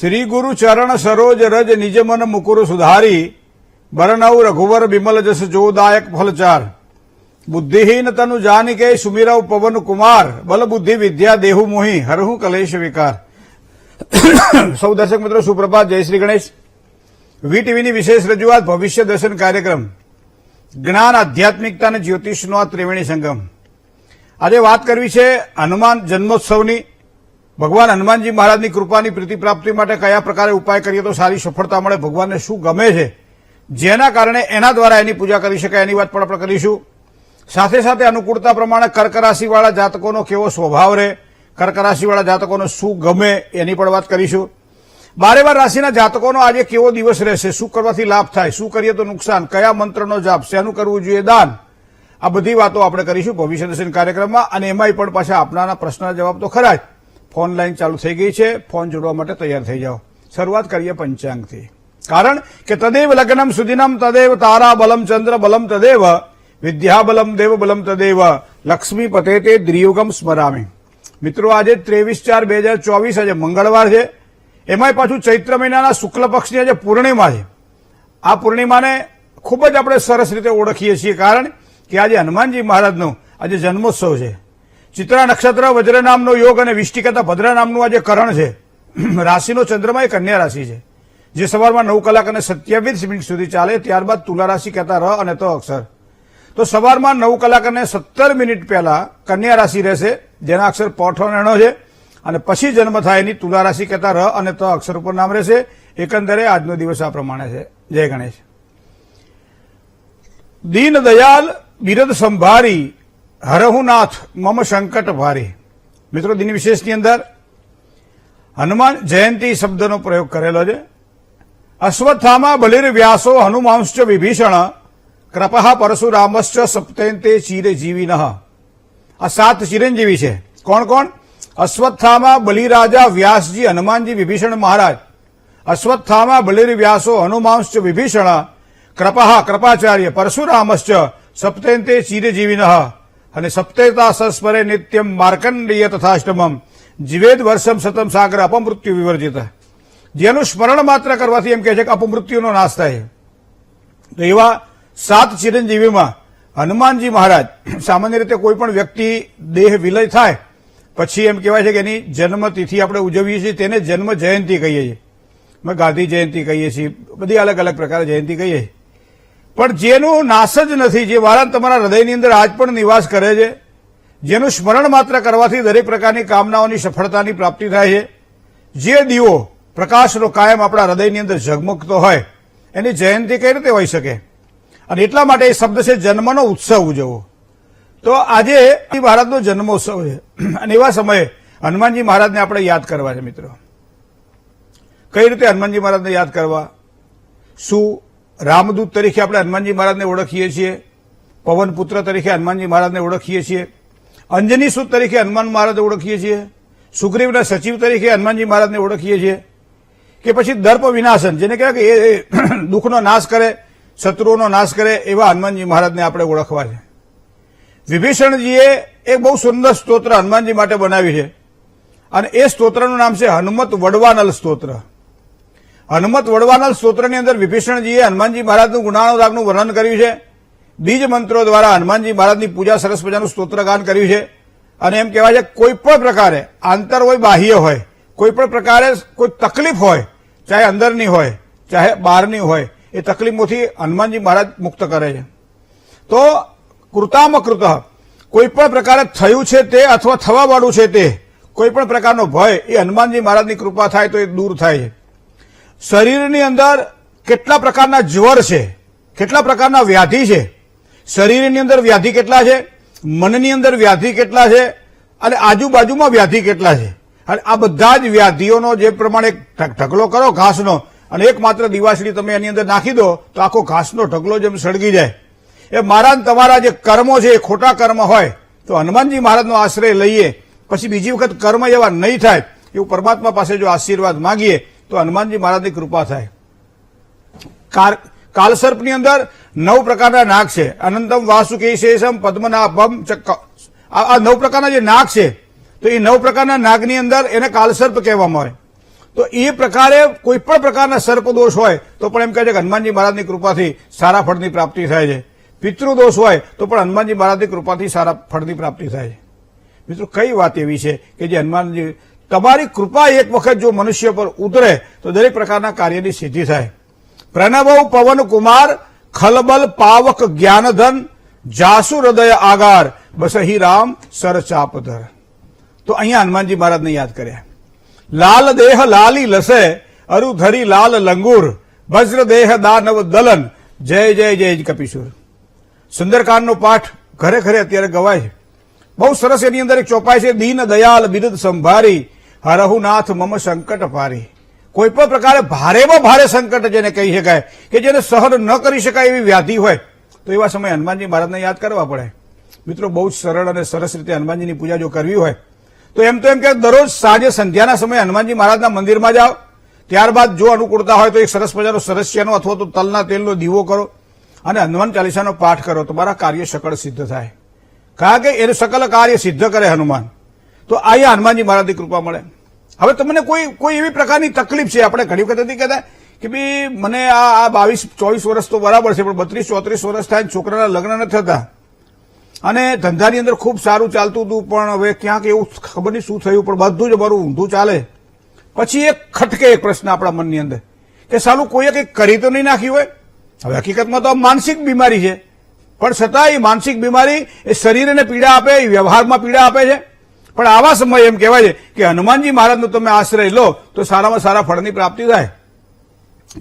श्री गुरु चरण सरोज रज निज मन मुकुर सुधारी बरनऊ रघुवर बिमल जस जोदायक फलचार बुद्धिहीन तनु जानिके सुमिरव पवन कुमार बल बुद्धि विद्या देहु मोहि हरहु कलेश विकार। सौ दर्शक मित्रों सुप्रभात, जय श्री गणेश। વીટીવીની વિશેષ રજૂઆત ભવિષ્ય દર્શન કાર્યક્રમ જ્ઞાન આધ્યાત્મિકતા અને જ્યોતિષનો આ ત્રિવેણી સંગમ। આજે વાત કરવી છે હનુમાન જન્મોત્સવની। ભગવાન હનુમાનજી મહારાજની કૃપાની પ્રીતિ પ્રાપ્તિ માટે કયા પ્રકારે ઉપાય કરીએ તો સારી સફળતા મળે, ભગવાનને શું ગમે છે, જેના કારણે એના દ્વારા એની પૂજા કરી શકાય, એની વાત પણ આપણે કરીશું। સાથે સાથે અનુકૂળતા પ્રમાણે કર્ક રાશિવાળા જાતકોનો કેવો સ્વભાવ રહે, કર્ક રાશિવાળા જાતકોને શું ગમે એની પણ વાત કરીશું। 12 રાશિના જાતકોનો આજે કેવો દિવસ રહેશે, શું કરવાથી લાભ થાય, શું કરીએ તો નુકસાન, કયા મંત્રનો જાપ, શેનું કરવું જોઈએ દાન, આ બધી વાતો આપણે કરીશું ભવિષ્ય દર્શન કાર્યક્રમમાં। અને એમાંય પણ પાછા આપનારા પ્રશ્નના જવાબ તો ખરા જ। ફોન લાઈન ચાલુ થઈ ગઈ છે, ફોન જોડવા માટે તૈયાર થઈ જાઓ। શરૂઆત કરીએ પંચાંગથી, કારણ કે તદેવ લગ્નમ સુદિનમ તદેવ તારા બલમ ચંદ્ર બલમ તદેવ વિદ્યા બલમ દેવ બલમ તદેવ લક્ષ્મી પતે તે દ્રિયુગમ સ્મરામી। મિત્રો આજે 23/4/2024 આજે મંગળવાર છે, એમાંય પાછું ચૈત્ર મહિનાના શુક્લ પક્ષની આજે પૂર્ણિમા છે। આ પૂર્ણિમાને ખૂબ જ આપણે સરસ રીતે ઓળખીએ છીએ, કારણ કે આજે હનુમાનજી મહારાજનો આજે જન્મોત્સવ છે। ચિત્રા નક્ષત્ર વજ્ર નામનો યોગ અને વિષ્ટિકતા ભદ્ર નામનું આજે કરણ છે। રાશિનો ચંદ્રમા એ કન્યા રાશિ છે, જે સવારમાં 9 કલાક અને 27 મિનિટ સુધી ચાલે। ત્યારબાદ તુલા રાશિ કહેતા ર અને ત અક્ષર, તો સવારમાં 9 કલાક અને 17 મિનિટ પહેલા કન્યા રાશિ રહેશે, જેના અક્ષર પઠ અને ણ છે, અને પછી જન્મ થાય એની તુલા રાશિ કહેતા ર અને ત અક્ષર ઉપર નામ રહેશે। એકંદરે આજનો દિવસ આ પ્રમાણે છે। જય ગણેશ। દીન દયાલ બિરદ સંભારી હરહુનાથ મમ સંકટ ભારી। મિત્રો દિન વિશેષની અંદર હનુમાન જયંતી શબ્દનો પ્રયોગ કરેલો છે। અશ્વત્થામા બલિર વ્યાસો હનુમાંશ્ચ વિભીષણ કૃપઃ પરશુરામશ્ચ સપ્તેન્તે ચિરજીવિનઃ। આ 7 ચિરંજીવી છે। કોણ કોણ? અશ્વત્થામા બલિરાજા વ્યાસજી હનુમાનજી વિભીષણ મહારાજ। અશ્વત્થામા બલિર વ્યાસો હનુમાંશ્ચ વિભીષણ કૃપઃ કૃપાચાર્ય પરશુરામશ્ચ સપ્તેન્તે ચિરજીવિનઃ। અને સપ્તેતા સંસ્મરે નિત્યમ માર્કંડેય તથાષ્ટમમ જીવેદ વર્ષમ શતમ સાગર અપમૃત્યુ વિવર્જિત। જેનું સ્મરણ માત્ર કરવાથી એમ કહે છે કે અપમૃત્યુનો નાશ થાય। તો એવા 7 ચિરંજીવીમાં હનુમાનજી મહારાજ, સામાન્ય રીતે કોઈ પણ વ્યક્તિ દેહ વિલય થાય પછી એમ કહેવાય છે કે એની જન્મતિથિ આપણે ઉજવીએ છીએ, તેને જન્મ જયંતિ કહીએ છીએ। અમે ગાંધી જયંતિ કહીએ છીએ, બધી અલગ અલગ પ્રકારે જયંતિ કહીએ છીએ, પણ જેનું નાશ જ નથી, જે વારા તમારા હૃદયની અંદર આજ પણ નિવાસ કરે છે, જેનું સ્મરણ માત્ર કરવાથી દરેક પ્રકારની કામનાઓની સફળતાની પ્રાપ્તિ થાય છે, જે દીવો પ્રકાશનો કાયમ આપણા હૃદયની અંદર ઝગમગતો હોય, એની જયંતિ કઈ રીતે હોઈ શકે? અને એટલા માટે એ શબ્દ છે જન્મનો ઉત્સવ ઉજવવો। તો આજે મહારાજનો જન્મોત્સવ છે, અને એવા સમયે હનુમાનજી મહારાજને આપણે યાદ કરવા છે। મિત્રો કઈ રીતે હનુમાનજી મહારાજને યાદ કરવા? શું રામદૂત તરીકે આપણે હનુમાનજી મહારાજને ઓળખીએ છીએ, પવનપુત્ર તરીકે હનુમાનજી મહારાજને ઓળખીએ છીએ, અંજની સુત તરીકે હનુમાન મહારાજને ઓળખીએ છીએ, સુગ્રીવના સચિવ તરીકે હનુમાનજી મહારાજને ઓળખીએ છીએ, કે પછી દર્પ વિનાશન, જેને કહેવાય કે એ દુઃખનો નાશ કરે, શત્રુઓનો નાશ કરે, એવા હનુમાનજી મહારાજને આપણે ઓળખવા છે। વિભીષણજીએ એક બહુ સુંદર સ્તોત્ર હનુમાનજી માટે બનાવ્યું છે, અને એ સ્તોત્રનું નામ છે હનુમત વડવાનલ સ્તોત્ર। હનુમત વડવાનલ સ્તોત્રની અંદર વિભીષણજીએ હનુમાનજી મહારાજનું ગુણાનુરાગનું વર્ણન કર્યું છે। બીજ મંત્રો દ્વારા હનુમાનજી મહારાજની પૂજા સરસ મજાનું સ્તોત્રગાન કર્યું છે। અને એમ કહેવાય છે કોઈ પણ પ્રકારે આંતર હોય બાહ્ય હોય, કોઈ પણ પ્રકારે કોઈ તકલીફ હોય, ચાહે અંદરની હોય ચાહે બહારની હોય, એ તકલીફોથી હનુમાનજી મહારાજ મુક્ત કરે છે। તો કૃતામકૃત, કોઈ પણ પ્રકારે થયું છે તે અથવા થવાવાળું છે તે કોઈ પણ પ્રકારનો ભય એ હનુમાનજી મહારાજની કૃપા થાય તો એ દૂર થાય છે। શરીરની અંદર કેટલા પ્રકારના જ્વર છે, કેટલા પ્રકારના વ્યાધિ છે, શરીરની અંદર વ્યાધિ કેટલા છે, મનની અંદર વ્યાધિ કેટલા છે, અને આજુબાજુમાં વ્યાધિ કેટલા છે, અને આ બધા જ વ્યાધિઓનો જે પ્રમાણે ઢગલો કરો ઘાસનો, અને એકમાત્ર દિવાસળી તમે એની અંદર નાખી દો તો આખો ઘાસનો ઢગલો જેમ સળગી જાય। એ મહારાજ તમારા જે કર્મો છે એ ખોટા કર્મ હોય તો હનુમાનજી મહારાજનો આશ્રય લઈએ, પછી બીજી વખત કર્મ એવા નહીં થાય એવું પરમાત્મા પાસે જો આશીર્વાદ માંગીએ તો હનુમાનજી મહારાજની કૃપા થાય। કાલસર્પની અંદર 9 પ્રકારના નાગ છે। અનંતમ વાસુકી શેષમ પદ્મનાભમ ચક્ક, આ 9 પ્રકારના જે નાગ છે, તો એ 9 પ્રકારના નાગની અંદર એને કાલસર્પ કહેવામાં આવે। તો એ પ્રકારે કોઈ પણ પ્રકારના સર્પદોષ હોય તો પણ એમ કહે છે કે હનુમાનજી મહારાજની કૃપાથી સારા ફળની પ્રાપ્તિ થાય છે. પિતૃદોષ હોય તો પણ હનુમાનજી મહારાજની કૃપાથી સારા ફળની પ્રાપ્તિ થાય છે. મિત્રો કઈ વાત એવી છે કે જે હનુમાનજી તમારી કૃપા એક વખત જો મનુષ્ય પર ઉતરે તો દરેક પ્રકારના કાર્યની સિદ્ધિ થાય. પ્રણવ પવન કુમાર ખલબલ પાવક જ્ઞાનધન જાસુ હૃદય આગાર બસહી રામ સર ચાપધર. તો અહીંયા હનુમાનજી મહારાજને યાદ કર્યા. લાલ દેહ લાલી લસે અરુ ધરી લાલ લંગુર વજ્ર દેહ દાનવ દલન જય જય જય કપિશુર. સુંદરકાંડનો પાઠ ઘરે ઘરે અત્યારે ગવાય છે. બહુ સરસ એની અંદર એક ચોપાઈ છે, દીન દયાલ બિરદ સંભારી હરહુનાથ મમ સંકટ પારી. કોઈ પણ પ્રકારે ભારેમાં ભારે સંકટ જેને કહી શકાય કે જેને સહન ન કરી શકાય એવી વ્યાધિ હોય તો એવા સમયે હનુમાનજી મહારાજને યાદ કરવા પડે. મિત્રો બહુ જ સરળ અને સરસ રીતે હનુમાનજીની પૂજા જો કરવી હોય તો એમ કે દરરોજ સાંજે સંધ્યાના સમયે હનુમાનજી મહારાજના મંદિરમાં જાઓ. ત્યારબાદ જો અનુકૂળતા હોય તો એક સરસ મજાનો સરસ્યાનો અથવા તો તલના તેલનો દીવો કરો અને હનુમાન ચાલીસાનો પાઠ કરો. તમારા કાર્ય સકળ સિદ્ધ થાય, કારણ કે એને સકલ કાર્ય સિદ્ધ કરે હનુમાન. તો અહીંયા હનુમાનજી મહારાજની કૃપા મળે. હવે તમને કોઈ એવી પ્રકારની તકલીફ છે, આપણે ઘણી વખત નથી કહેતા કે ભાઈ મને આ 22-24 વર્ષ તો બરાબર છે, પણ 32-34 વર્ષ થાય છોકરાના લગ્ન નથી થતા અને ધંધાની અંદર ખૂબ સારું ચાલતું હતું, પણ હવે ક્યાંક એવું ખબર નહીં શું થયું, પણ બધું જ મારું ઊંધું ચાલે. પછી એક ખટકે એક પ્રશ્ન આપણા મનની અંદર કે સાલું કોઈએ કંઈક કરી તો નહીં નાખ્યું હોય. હવે હકીકતમાં તો આ માનસિક બીમારી છે, પણ છતાં એ માનસિક બીમારી એ શરીરને પીડા આપે, એ વ્યવહારમાં પીડા આપે છે. પણ આવા સમયે એમ કહેવાય છે કે હનુમાનજી મહારાજનો તમે આશ્રય લો તો સારામાં સારા ફળની પ્રાપ્તિ થાય.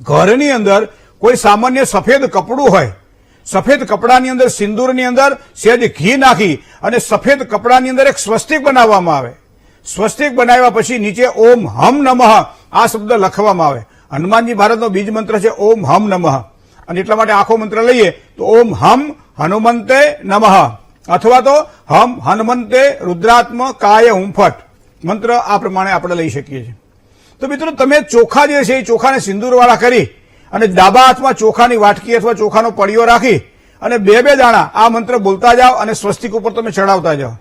ઘરની અંદર કોઈ સામાન્ય સફેદ કપડું હોય, સફેદ કપડાની અંદર સિંદૂરની અંદર સહેજ ઘી નાખી અને સફેદ કપડાની અંદર એક સ્વસ્તિક બનાવવામાં આવે. સ્વસ્તિક બનાવ્યા પછી નીચે ઓમ હમ નમઃ આ શબ્દ લખવામાં આવે. હનુમાનજી મહારાજનો બીજ મંત્ર છે ઓમ હમ નમઃ, અને એટલા માટે આખો મંત્ર લઈએ તો ઓમ હમ હનુમંતે નમઃ અથવા તો હમ હનુમંતે રુદ્રાત્મ કાય હુંફટ મંત્ર આ પ્રમાણે આપણે લઈ શકીએ છીએ. તો મિત્રો તમે ચોખા જે છે એ ચોખાને સિંદૂરવાળા કરી અને ડાબા હાથમાં ચોખાની વાટકી અથવા ચોખાનો પડિયો રાખી અને બે દાણા આ મંત્ર બોલતા જાઓ અને સ્વસ્તિક ઉપર તમે ચડાવતા જાઓ.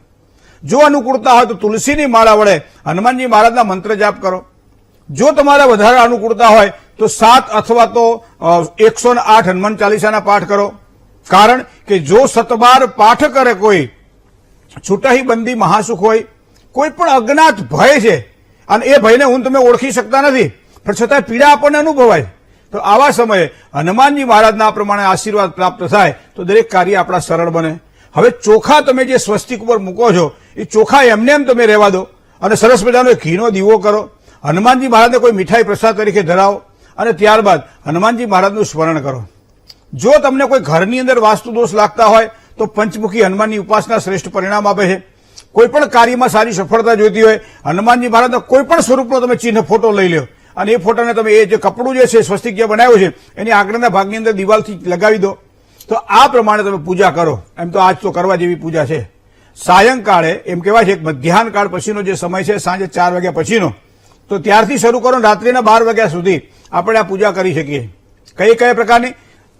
જો અનુકૂળતા હોય તો તુલસીની માળા વડે હનુમાનજી મહારાજના મંત્ર જાપ કરો. જો તમારે વધારે અનુકૂળતા હોય તો 7 અથવા તો 108 હનુમાન ચાલીસાના પાઠ કરો. કારણ કે જો 17 પાઠ કરે કોઈ છૂટાહી બંદી મહાસુખ હોય. કોઈ પણ અજ્ઞાત ભય છે અને એ ભયને હું તમે ઓળખી શકતા નથી, પણ છતાં પીડા આપણને અનુભવાય. તો આવા સમયે હનુમાનજી મહારાજના પ્રમાણે આશીર્વાદ પ્રાપ્ત થાય તો દરેક કાર્ય આપણા સરળ બને. હવે ચોખા તમે જે સ્વસ્તિક ઉપર મૂકો છો એ ચોખા એમને એમ તમે રહેવા દો અને સરસ મજાનો ઘીનો દીવો કરો. હનુમાનજી મહારાજને કોઈ મીઠાઈ પ્રસાદ તરીકે ધરાવો અને ત્યારબાદ હનુમાનજી મહારાજનું સ્મરણ કરો. જો તમને કોઈ ઘરની અંદર વાસ્તુ દોષ લાગતા હોય તો પંચમુખી હનુમાનની ઉપાસના શ્રેષ્ઠ પરિણામ આપે છે. કોઈ પણ કાર્યમાં સારી સફળતા જોઈતી હોય હનુમાનજી મહારાજના કોઈ પણ સ્વરૂપનો તમે ચિહ્ન ફોટો લઈ લો અને એ ફોટોને તમે એ જે કપડું જે છે સ્વસ્તિક જે બનાવ્યું છે એની આગળના ભાગની અંદર દિવાલથી લગાવી દો. તો આ પ્રમાણે તમે પૂજા કરો. એમ તો આજ તો કરવા જેવી પૂજા છે. સાયંકાળે એમ કહેવાય છે મધ્યાહન કાળ પછીનો જે સમય છે સાંજે 4 વાગ્યા પછીનો, તો ત્યારથી શરૂ કરો રાત્રિના 12 વાગ્યા સુધી આપણે આ પૂજા કરી શકીએ. કયા પ્રકારની?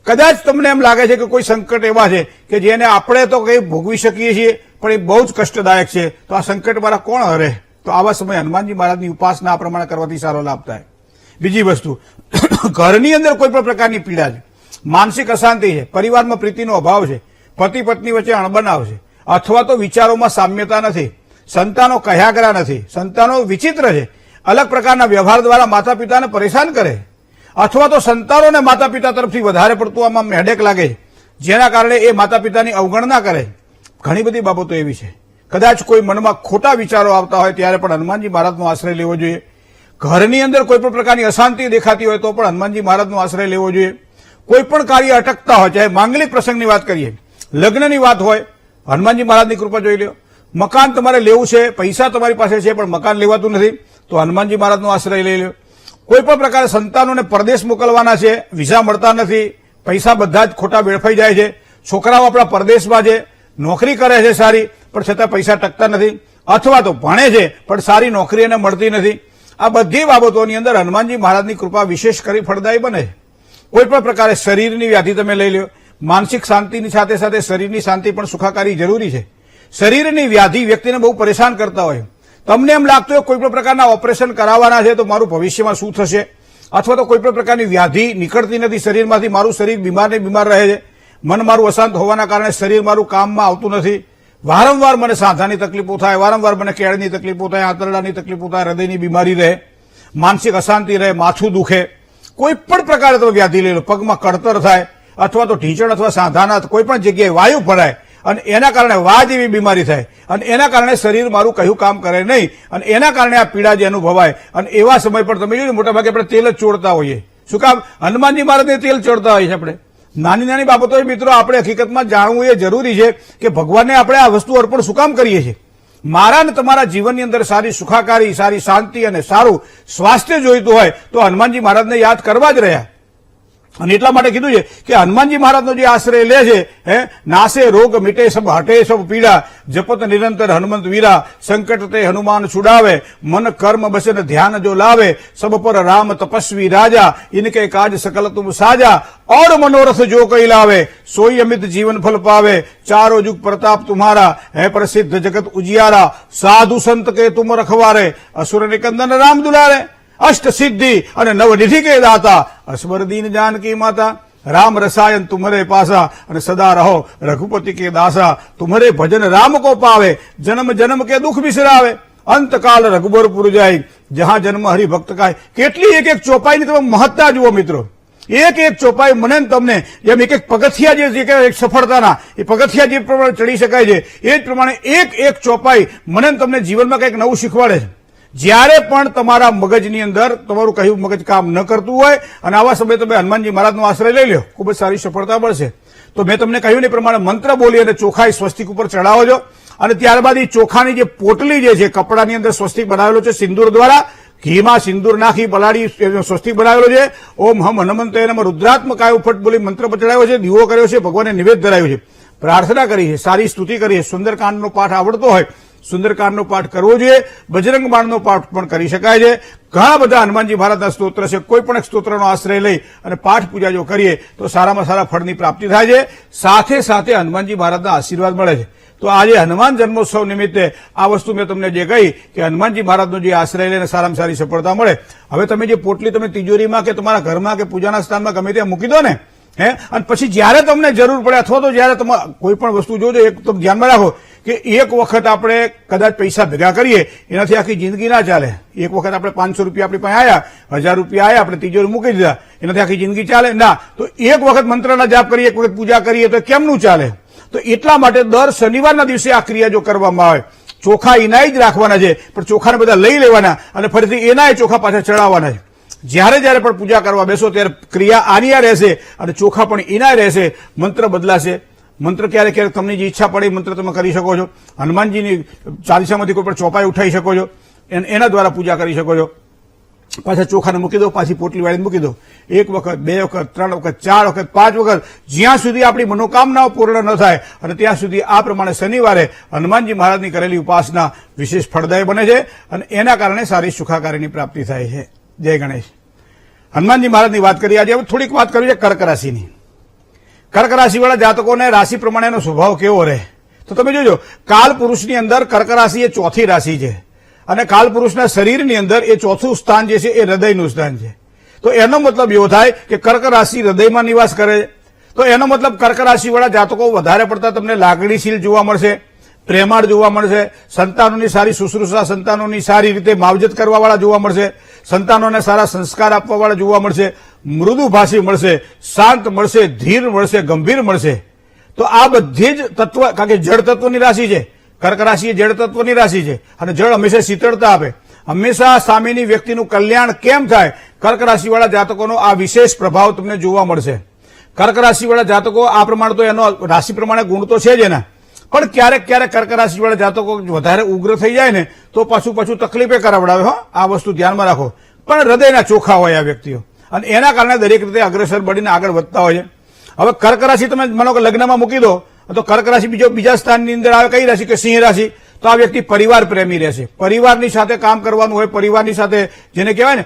કદાચ તમને એમ લાગે છે કે કોઈ સંકટ એવા છે કે જેને આપણે તો કંઈ ભોગવી શકીએ છીએ પણ એ બહુ જ કષ્ટદાયક છે, તો આ સંકટ મારા કોણ હરે? તો આવા સમયે હનુમાનજી મહારાજની ઉપાસના આ પ્રમાણે કરવાથી સારો લાભ થાય. બીજી વસ્તુ, ઘરની અંદર કોઈ પણ પ્રકારની પીડા છે, માનસિક અશાંતિ છે, પરિવારમાં પ્રીતિનો અભાવ છે, પતિ પત્ની વચ્ચે અણબનાવ છે, અથવા તો વિચારોમાં સામ્યતા નથી, સંતાનો કહ્યાગરા નથી, સંતાનો વિચિત્ર છે, અલગ પ્રકારના વ્યવહાર દ્વારા માતા પિતાને પરેશાન કરે, અથવા તો સંતાનોને માતા પિતા તરફથી વધારે પડતું આમાં હેડેક લાગે જેના કારણે એ માતા પિતાની અવગણના કરે. ઘણી બધી બાબતો એવી છે. કદાચ કોઈ મનમાં ખોટા વિચારો આવતા હોય ત્યારે પણ હનુમાનજી મહારાજનો આશ્રય લેવો જોઈએ. ઘરની અંદર કોઈ પણ પ્રકારની અશાંતિ દેખાતી હોય તો પણ હનુમાનજી મહારાજનો આશ્રય લેવો જોઈએ. કોઈ પણ કાર્ય અટકતા હોય, ચાહે માંગલિક પ્રસંગની વાત કરીએ, લગ્નની વાત હોય, હનુમાનજી મહારાજની કૃપા જોઈ લો. મકાન તમારે લેવું છે, પૈસા તમારી પાસે છે પણ મકાન લેવાતું નથી, તો હનુમાનજી મહારાજનો આશ્રય લઈ લો. કોઈ પણ પ્રકારે સંતાનોને પરદેશ મોકલવાના છે, વિઝા મળતા નથી, પૈસા બધા જ ખોટા વેડફાઈ જાય છે, છોકરાઓ આપણા પરદેશમાં છે, નોકરી કરે છે સારી પણ છતાં પૈસા ટકતા નથી, અથવા તો ભણે છે પણ સારી નોકરી એને મળતી નથી. આ બધી બાબતોની અંદર હનુમાનજી મહારાજની કૃપા વિશેષ કરી ફળદાયી બને. કોઈ પણ પ્રકારે શરીરની વ્યાધિ તમે લઈ લો, માનસિક શાંતિની સાથે સાથે શરીરની શાંતિ પણ સુખાકારી જરૂરી છે. શરીરની વ્યાધિ વ્યક્તિને બહુ પરેશાન કરતા હોય, તમને એમ લાગતું હોય કોઈ પણ પ્રકારના ઓપરેશન કરાવવાના છે તો મારું ભવિષ્યમાં શું થશે, અથવા તો કોઈ પણ પ્રકારની વ્યાધિ નીકળતી નથી શરીરમાંથી, મારું શરીર બીમાર ને બીમાર રહે છે, મન મારું અશાંત હોવાના કારણે શરીર મારું કામમાં આવતું નથી, વારંવાર મને સાંધાની તકલીફો થાય, વારંવાર મને કેળની તકલીફો થાય, આંતરડાની તકલીફો થાય, હૃદયની બીમારી રહે, માનસિક અશાંતિ રહે, માથું દુખે, કોઈ પણ પ્રકારે તમે વ્યાધિ લઈ લો, પગમાં કળતર થાય, અથવા તો ઢીંચણ અથવા સાંધાના કોઈ પણ જગ્યાએ વાયુ ભરાય અને એના કારણે વા જેવી બીમારી થાય અને એના કારણે શરીર મારું કયું કામ કરે નહીં અને એના કારણે આ પીડા જે અનુભવાય અને એવા સમય પર તમે જોયું મોટાભાગે આપણે તેલ જ ચોડતા હોઈએ. શું કામ? હનુમાનજી મહારાજને તેલ ચોડતા હોઈએ છીએ આપણે. નાની નાની બાબતો મિત્રો આપણે હકીકતમાં જાણવું એ જરૂરી છે કે ભગવાનને આપણે આ વસ્તુ અર્પણ શું કામ કરીએ છીએ. મારા ને તમારા જીવનની અંદર સારી સુખાકારી, સારી શાંતિ અને સારું સ્વાસ્થ્ય જોઈતું હોય તો હનુમાનજી મહારાજને યાદ કરવા જ રહ્યા. અને એટલા માટે કીધું છે કે હનુમાનજી મહારાજનો જે આશ્રય લે છે, નાસે રોગ મિટે સબ હટે સબ પીડા, જપત નિરંતર હનુમંત વીરા, સંકટ તે હનુમાન છુડાવે, મન કર્મ બસન ધ્યાન જો લાવે, સબ પર રામ તપસ્વી રાજા, ઇનકે કાજ સકલ તુમ સાજા, और मनोरथ जो कई लावे, सोई अमित जीवन फल पावे, चारों जुग प्रताप तुम्हारा, है प्रसिद्ध जगत उजियारा, साधु संत के तुम रखवारे, असुर निकंदन राम दुलारे, अष्ट सिद्धि અને નવનિધિ કે દાતા, અસબર દીન જાનકી માતા, राम रसायन तुम्हारे पासा, અને સદા રહો રઘુપતિ કે દાસા, तुम्हारे भजन राम को पावे, जन्म जन्म के दुख बिसरावे, अंतकाल रघुबरपुर जाय, जहां जन्म हरि भक्त का. કેટલી એક એક ચોપાઈની તમે મહત્તા જુઓ મિત્રો. એક એક ચોપાઈ મને તમને જેમ એક એક પગથિયા જે એક સફળતાના એ પગથિયા જે પ્રમાણે ચડી શકાય છે એ જ પ્રમાણે એક એક ચોપાઈ મને તમને જીવનમાં કંઈક નવું શીખવાડે છે. જ્યારે પણ તમારા મગજની અંદર તમારું કયું મગજ કામ ન કરતું હોય અને આવા સમયે તમે હનુમાનજી મહારાજનો આશ્રય લઈ લો, ખૂબ જ સારી સફળતા મળશે. તો મેં તમને કહ્યું ને પ્રમાણે મંત્ર બોલી અને ચોખા એ સ્વસ્તિક ઉપર ચડાવો છો અને ત્યારબાદ એ ચોખાની જે પોટલી જે છે કપડાની અંદર સ્વસ્તિક બનાવેલો છે સિંદૂર દ્વારા, ઘીમાં સિંદૂર નાખી પલાળી સ્વસ્તિક બનાવેલો છે. ઓમ હમ હનુમંતે નમઃ રુદ્રાત્મકાય ઉપટ બોલી મંત્ર ચડાવ્યો છે, દીવો કર્યો છે, ભગવાનને નિવેદ ધરાવ્યું છે, પ્રાર્થના કરી છે, સારી સ્તુતિ કરી છે. સુંદરકાંડનો પાઠ આવડતો હોય સુંદરકાંડનો પાઠ કરવો જોઈએ, બજરંગ બાણનો પાઠ પણ કરી શકાય છે. ઘણા બધા હનુમાનજી મહારાજના સ્તોત્ર છે. કોઈ પણ એક સ્તોત્રનો આશ્રય લઈ અને પાઠ પૂજા જો કરીએ તો સારામાં સારા ફળની પ્રાપ્તિ થાય છે. સાથે સાથે હનુમાનજી મહારાજના આશીર્વાદ મળે છે. તો આજે હનુમાન જન્મોત્સવ નિમિત્તે આ વસ્તુ મેં તમને જે કહી કે હનુમાનજી મહારાજનો જે આશ્રય લઈને સારામાં સારી સફળતા મળે. હવે તમે જે પોટલી તમે તિજોરીમાં કે તમારા ઘરમાં કે પૂજાના સ્થાનમાં ગમે ત્યાં મૂકી દો ને, અને પછી જયારે તમને જરૂર પડે અથવા તો જયારે તમે કોઈ પણ વસ્તુ જોજો, એક તમે ધ્યાનમાં રાખો કે એક વખત આપણે કદાચ પૈસા ભેગા કરીએ એનાથી આખી જિંદગી ના ચાલે. એક વખત આપણે 500 રૂપિયા આપણી પાસે આવ્યા, 1000 રૂપિયા આવ્યા, આપણે તિજોરી મૂકી દીધા, એનાથી આખી જિંદગી ચાલે ના. તો એક વખત મંત્રના જાપ કરીએ, એક વખત પૂજા કરીએ તો કેમનું ચાલે? તો એટલા માટે દર શનિવારના દિવસે આ ક્રિયા જો કરવામાં આવે, ચોખા એના જ રાખવાના છે પણ ચોખાને બધા લઈ લેવાના અને ફરીથી એના ચોખા પાછા ચડાવવાના છે. જ્યારે જ્યારે પણ પૂજા કરવા બેસો ત્યારે ક્રિયા આની આ રહેશે અને ચોખા પણ એના રહેશે. મંત્ર બદલાશે. મંત્ર ક્યારેક ક્યારેક તમને જે ઈચ્છા પડે મંત્ર તમે કરી શકો છો. હનુમાનજીની ચાલીસામાંથી કોઈ પણ ચોપાઈ ઉઠાવી શકો છો, એના દ્વારા પૂજા કરી શકો છો. પાછા ચોખાને મૂકી દો, પાછી પોટલી વાળીને મૂકી દો. 1 વખત, 2 વખત, 3 વખત, 4 વખત, 5 વખત, જ્યાં સુધી આપણી મનોકામનાઓ પૂર્ણ ન થાય અને ત્યાં સુધી આ પ્રમાણે શનિવારે હનુમાનજી મહારાજની કરેલી ઉપાસના વિશેષ ફળદાયી બને છે અને એના કારણે સારી સુખાકારીની પ્રાપ્તિ થાય છે. જય ગણેશ. હનુમાનજી મહારાજની વાત કરી. આજે હવે થોડીક વાત કરવી છે કર્ક રાશિની. કર્ક રાશિવાળા જાતકોને રાશિ પ્રમાણેનો સ્વભાવ કેવો રહે તો તમે જોજો. કાલ પુરુષની અંદર કર્ક રાશિ એ ચોથી રાશિ છે અને કાલ પુરુષના શરીરની અંદર એ ચોથું સ્થાન જે છે એ હૃદયનું સ્થાન છે. તો એનો મતલબ એવો થાય કે કર્ક રાશિ હૃદયમાં નિવાસ કરે. તો એનો મતલબ કર્ક રાશિવાળા જાતકો વધારે પડતા તમને લાગણીશીલ જોવા મળશે, પ્રેમાળ જોવા મળશે, સંતાનોની સારી શુશ્રૂષા, સંતાનોની સારી રીતે માવજત કરવાવાળા જોવા મળશે, સંતાનોને સારા સંસ્કાર આપવાવાળા જોવા મળશે, મૃદુભાષી મળશે, શાંત મળશે, ધીર મળશે, ગંભીર મળશે. તો આ બધી જ તત્વ, કારણ કે જળ તત્વની રાશિ છે કર્ક રાશિ, એ જળ તત્વની રાશિ છે અને જળ હંમેશા શીતળતા આપે. હંમેશા સામેની વ્યક્તિનું કલ્યાણ કેમ થાય, કર્ક રાશિવાળા જાતકોનો આ વિશેષ પ્રભાવ તમને જોવા મળશે. કર્ક રાશિવાળા જાતકો આ પ્રમાણે તો એનો રાશિ પ્રમાણે ગુણ તો છે જ એના, પણ ક્યારેક ક્યારેક કર્ક રાશિવાળા જાતકો વધારે ઉગ્ર થઈ જાય ને તો પાછું તકલીફે કરાવડાવે. આ વસ્તુ ધ્યાનમાં રાખો. પણ હૃદયના ચોખા હોય આ વ્યક્તિઓ અને એના કારણે દરેક રીતે અગ્રસર બનીને આગળ વધતા હોય છે. હવે કર્ક રાશિ તમે માનો કે લગ્નમાં મૂકી દો તો કર્ક રાશિ બીજા સ્થાનની અંદર આવે કઈ રાશિ કે સિંહ રાશિ. તો આ વ્યક્તિ પરિવાર પ્રેમી રહેશે, પરિવારની સાથે કામ કરવાનું હોય, પરિવારની સાથે જેને કહેવાય ને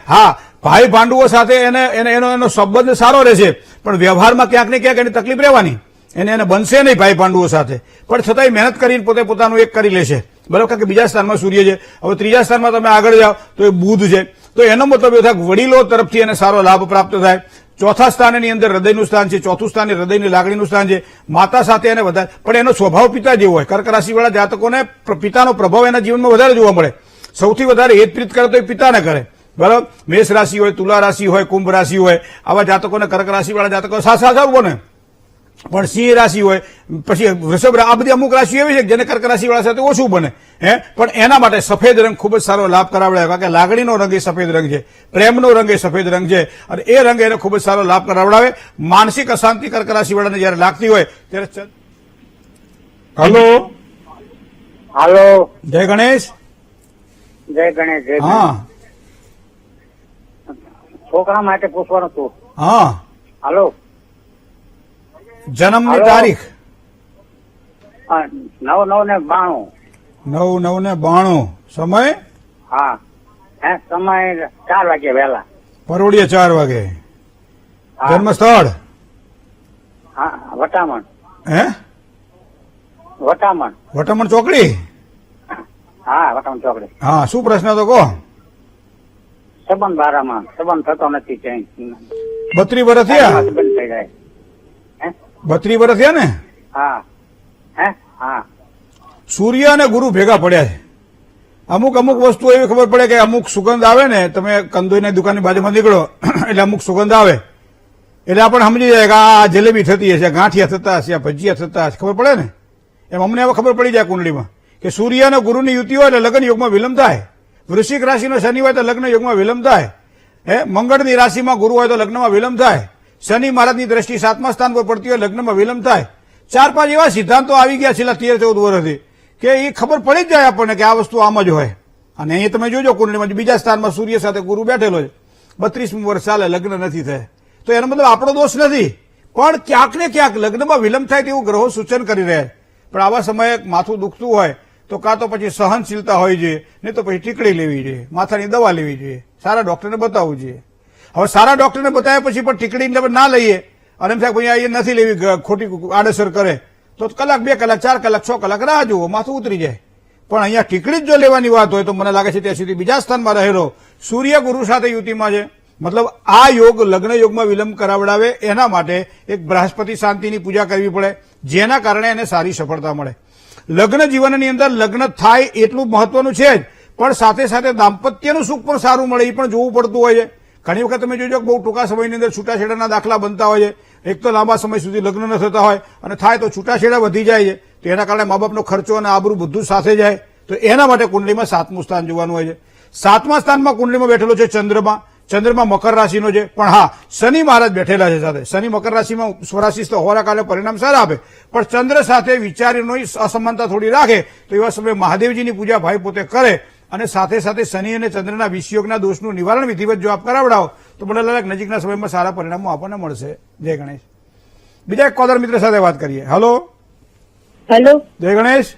ભાઈ ભાંડુઓ સાથે એનો સંબંધ સારો રહેશે, પણ વ્યવહારમાં ક્યાંક ને ક્યાંક એની તકલીફ રહેવાની. એને બનશે નહીં ભાઈ પાંડુઓ સાથે, પણ છતાંય મહેનત કરીને પોતે પોતાનું એક કરી લેશે. બરાબર, કારણ કે બીજા સ્થાનમાં સૂર્ય છે. હવે ત્રીજા સ્થાનમાં તમે આગળ જાઓ તો એ બુધ છે. તો એનો મતલબ એ થાય કે વડીલો તરફથી એને સારો લાભ પ્રાપ્ત થાય. ચોથા સ્થાનની અંદર હૃદયનું સ્થાન છે. ચોથું સ્થાન એ હૃદયની લાગણીનું સ્થાન છે. માતા સાથે એને વધારે, પણ એનો સ્વભાવ પિતા જેવો હોય. કર્ક રાશિવાળા જાતકોને પિતાનો પ્રભાવ એના જીવનમાં વધારે જોવા મળે. સૌથી વધારે હેતપ્રીત કરે તો એ પિતાને કરે. બરાબર, મેષ રાશિ હોય, તુલા રાશિ હોય, કુંભ રાશિ હોય, આવા જાતકોને, કર્ક રાશિવાળા જાતકો સારું બને. પણ સિંહ રાશિ હોય, પછી વૃષભ, આ બધી અમુક રાશિ એવી છે કે જેને કર્ક રાશિવાળા સાથે ઓછું બને. પણ એના માટે સફેદ રંગ ખૂબ જ સારો લાભ કરાવડે, કારણ કે લાગણીનો રંગ એ સફેદ રંગ છે, પ્રેમનો રંગ એ સફેદ રંગ છે, અને એ રંગ એને ખૂબ જ સારો લાભ કરાવડાવે. માનસિક અશાંતિ કર્ક રાશિવાળાને જયારે લાગતી હોય ત્યારે. હલો હાલો, જય ગણેશ. જય ગણેશ. જય ગણેશ. હા છોકરા માટે પૂછવાનું હતું. હા, હાલો, જન્મની હલો. તારીખ 9/9/92. 9/9/92. સમય હા, સમય 4 વાગે વહેલા. પરોળીએ 4 વાગે. હા. જન્મ સ્થળ હા, વટામણ. હે વટામણ. વટમણ ચોકડી. હા, વટામણ ચોકડી. હા, શું પ્રશ્ન તો કહો. સંબંધ બારામાં સંબંધ થતો નથી ક્યાંય. 32 વર્ષ થયા. બંધ થઈ જાય. 32 વર્ષ થયા ને. હા. હા. સૂર્ય અને ગુરુ ભેગા પડ્યા છે. અમુક વસ્તુ એવી ખબર પડે કે અમુક સુગંધ આવે ને, તમે કંદોઈની દુકાનની બાજુમાં નીકળો એટલે અમુક સુગંધ આવે એટલે આપણે સમજી જાય કે આ જલેબી થતી હશે, ગાંઠિયા થતા હશે, ભજીયા થતા હશે, ખબર પડે ને. એમ અમને હવે ખબર પડી જાય કુંડળીમાં કે સૂર્ય અને ગુરુની યુતિ હોય એટલે લગ્ન યોગમાં વિલંબ થાય. વૃશ્ચિક રાશિનો શનિ હોય તો લગ્ન યોગમાં વિલંબ થાય. મંગળની રાશિમાં ગુરુ હોય તો લગ્નમાં વિલંબ થાય. શનિ મહારાજની દ્રષ્ટિ 7મા સ્થાન પર પડતી હોય લગ્નમાં વિલંબ થાય. 4-5 એવા સિદ્ધાંતો આવી ગયા છેલ્લા 13-14 વર્ષથી કે એ ખબર પડી જ જાય આપણને કે આ વસ્તુ આમ જ હોય. અને અહીંયા તમે જોજો કુંડળીમાં બીજા સ્થાનમાં સૂર્ય સાથે ગુરુ બેઠેલો છે, 32મું વર્ષ ચાલે, લગ્ન નથી થયા. તો એનો મતલબ આપણો દોષ નથી, પણ ક્યાંક ને ક્યાંક લગ્નમાં વિલંબ થાય તેવું ગ્રહો સૂચન કરી રહ્યા છે. પણ આવા સમયે માથું દુખતું હોય તો કાં તો પછી સહનશીલતા હોય છે, નહીં તો પછી ટીકડી લેવી જોઈએ, માથાની દવા લેવી જોઈએ, સારા ડોક્ટરને બતાવવું જોઈએ. હવે સારા ડોક્ટરને બતાવ્યા પછી પણ ટીકડી ના લઈએ અને એમ થાય ભાઈ એ નથી લેવી, ખોટી આડઅસર કરે, તો કલાક, 2 કલાક, 4 કલાક, 6 કલાક રાહ જુઓ, માથું ઉતરી જાય. પણ અહીંયા ટીકડી જ જો લેવાની વાત હોય તો મને લાગે છે ત્યાં સુધી બીજા સ્થાનમાં રહેલો સૂર્ય ગુરુ સાથે યુતિમાં છે. મતલબ આ યોગ લગ્ન યોગમાં વિલંબ કરાવડાવે, એના માટે એક બૃહસ્પતિ શાંતિની પૂજા કરવી પડે, જેના કારણે એને સારી સફળતા મળે. લગ્ન જીવનની અંદર લગ્ન થાય એટલું મહત્વનું છે જ, પણ સાથે સાથે દાંપત્યનું સુખ પણ સારું મળે એ પણ જોવું પડતું હોય છે. ઘણી વખત તમે જોજો કે બહુ ટૂંકા સમયની અંદર છૂટાછેડાના દાખલા બનતા હોય છે. એક તો લાંબા સમય સુધી લગ્ન ન થતા હોય અને થાય તો છૂટાછેડા વધી જાય છે, તો એના કારણે મા બાપનો ખર્ચો અને આબરૂ બધું સાથે જાય. તો એના માટે કુંડલીમાં 7મું સ્થાન જોવાનું હોય છે. 7મા સ્થાનમાં કુંડલીમાં બેઠેલો છે ચંદ્રમા. ચંદ્રમા મકર રાશિનો છે, પણ હા, શનિ મહારાજ બેઠેલા છે સાથે. શનિ મકર રાશિમાં સ્વરાશિસ્થ હોવાના કારણે પરિણામ સારા આપે, પણ ચંદ્ર સાથે વિચારોની અસમાનતા થોડી રાખે. તો એવા સમયે મહાદેવજીની પૂજા ભાઈ પોતે કરે અને સાથે સાથે શનિ અને ચંદ્રના વિષયોગના દોષનું નિવારણ વિધિવત જો આપ કરાવડાવો તો મને લાગે નજીકના સમયમાં સારા પરિણામો આપણને મળશે. જય ગણેશ. બીજા એક કોલર મિત્ર સાથે વાત કરીએ. હલો. જય ગણેશ.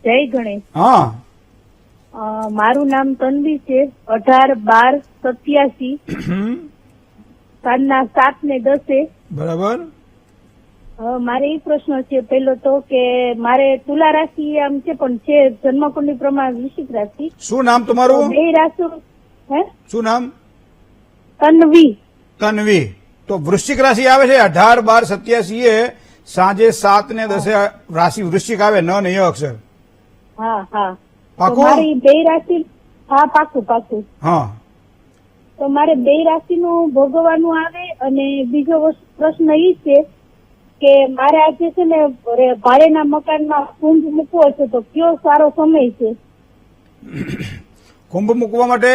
જય ગણેશ. હા, મારું નામ તન્વી છે. 18/12/87 સાંજના 7:10. બરાબર. મારે એ પ્રશ્ન છે પેલો તો કે મારે તુલા રાશિ આમ છે પણ છે જન્મકુંડલી પ્રમાણે વૃશ્ચિક રાશિ. શું નામ તમારું? 2 રાશિ. શું નામ? તન્વી. તન્વી. તો વૃશ્ચિક રાશિ આવે છે 18/12/87 એ સાંજે 7:10 રાશિ વૃશ્ચિક આવે, ન ને અક્ષર. હા. તો પાકું? મારી 2 રાશિ. હા, પાકું. હા, તો મારે 2 રાશિનું ભોગવવાનું આવે. અને બીજો પ્રશ્ન એ છે કે મારે આજે છે ને ભાડેના મકાનમાં કુંભ મૂકવો છે, તો કયો સારો સમય છે? કુંભ મૂકવા માટે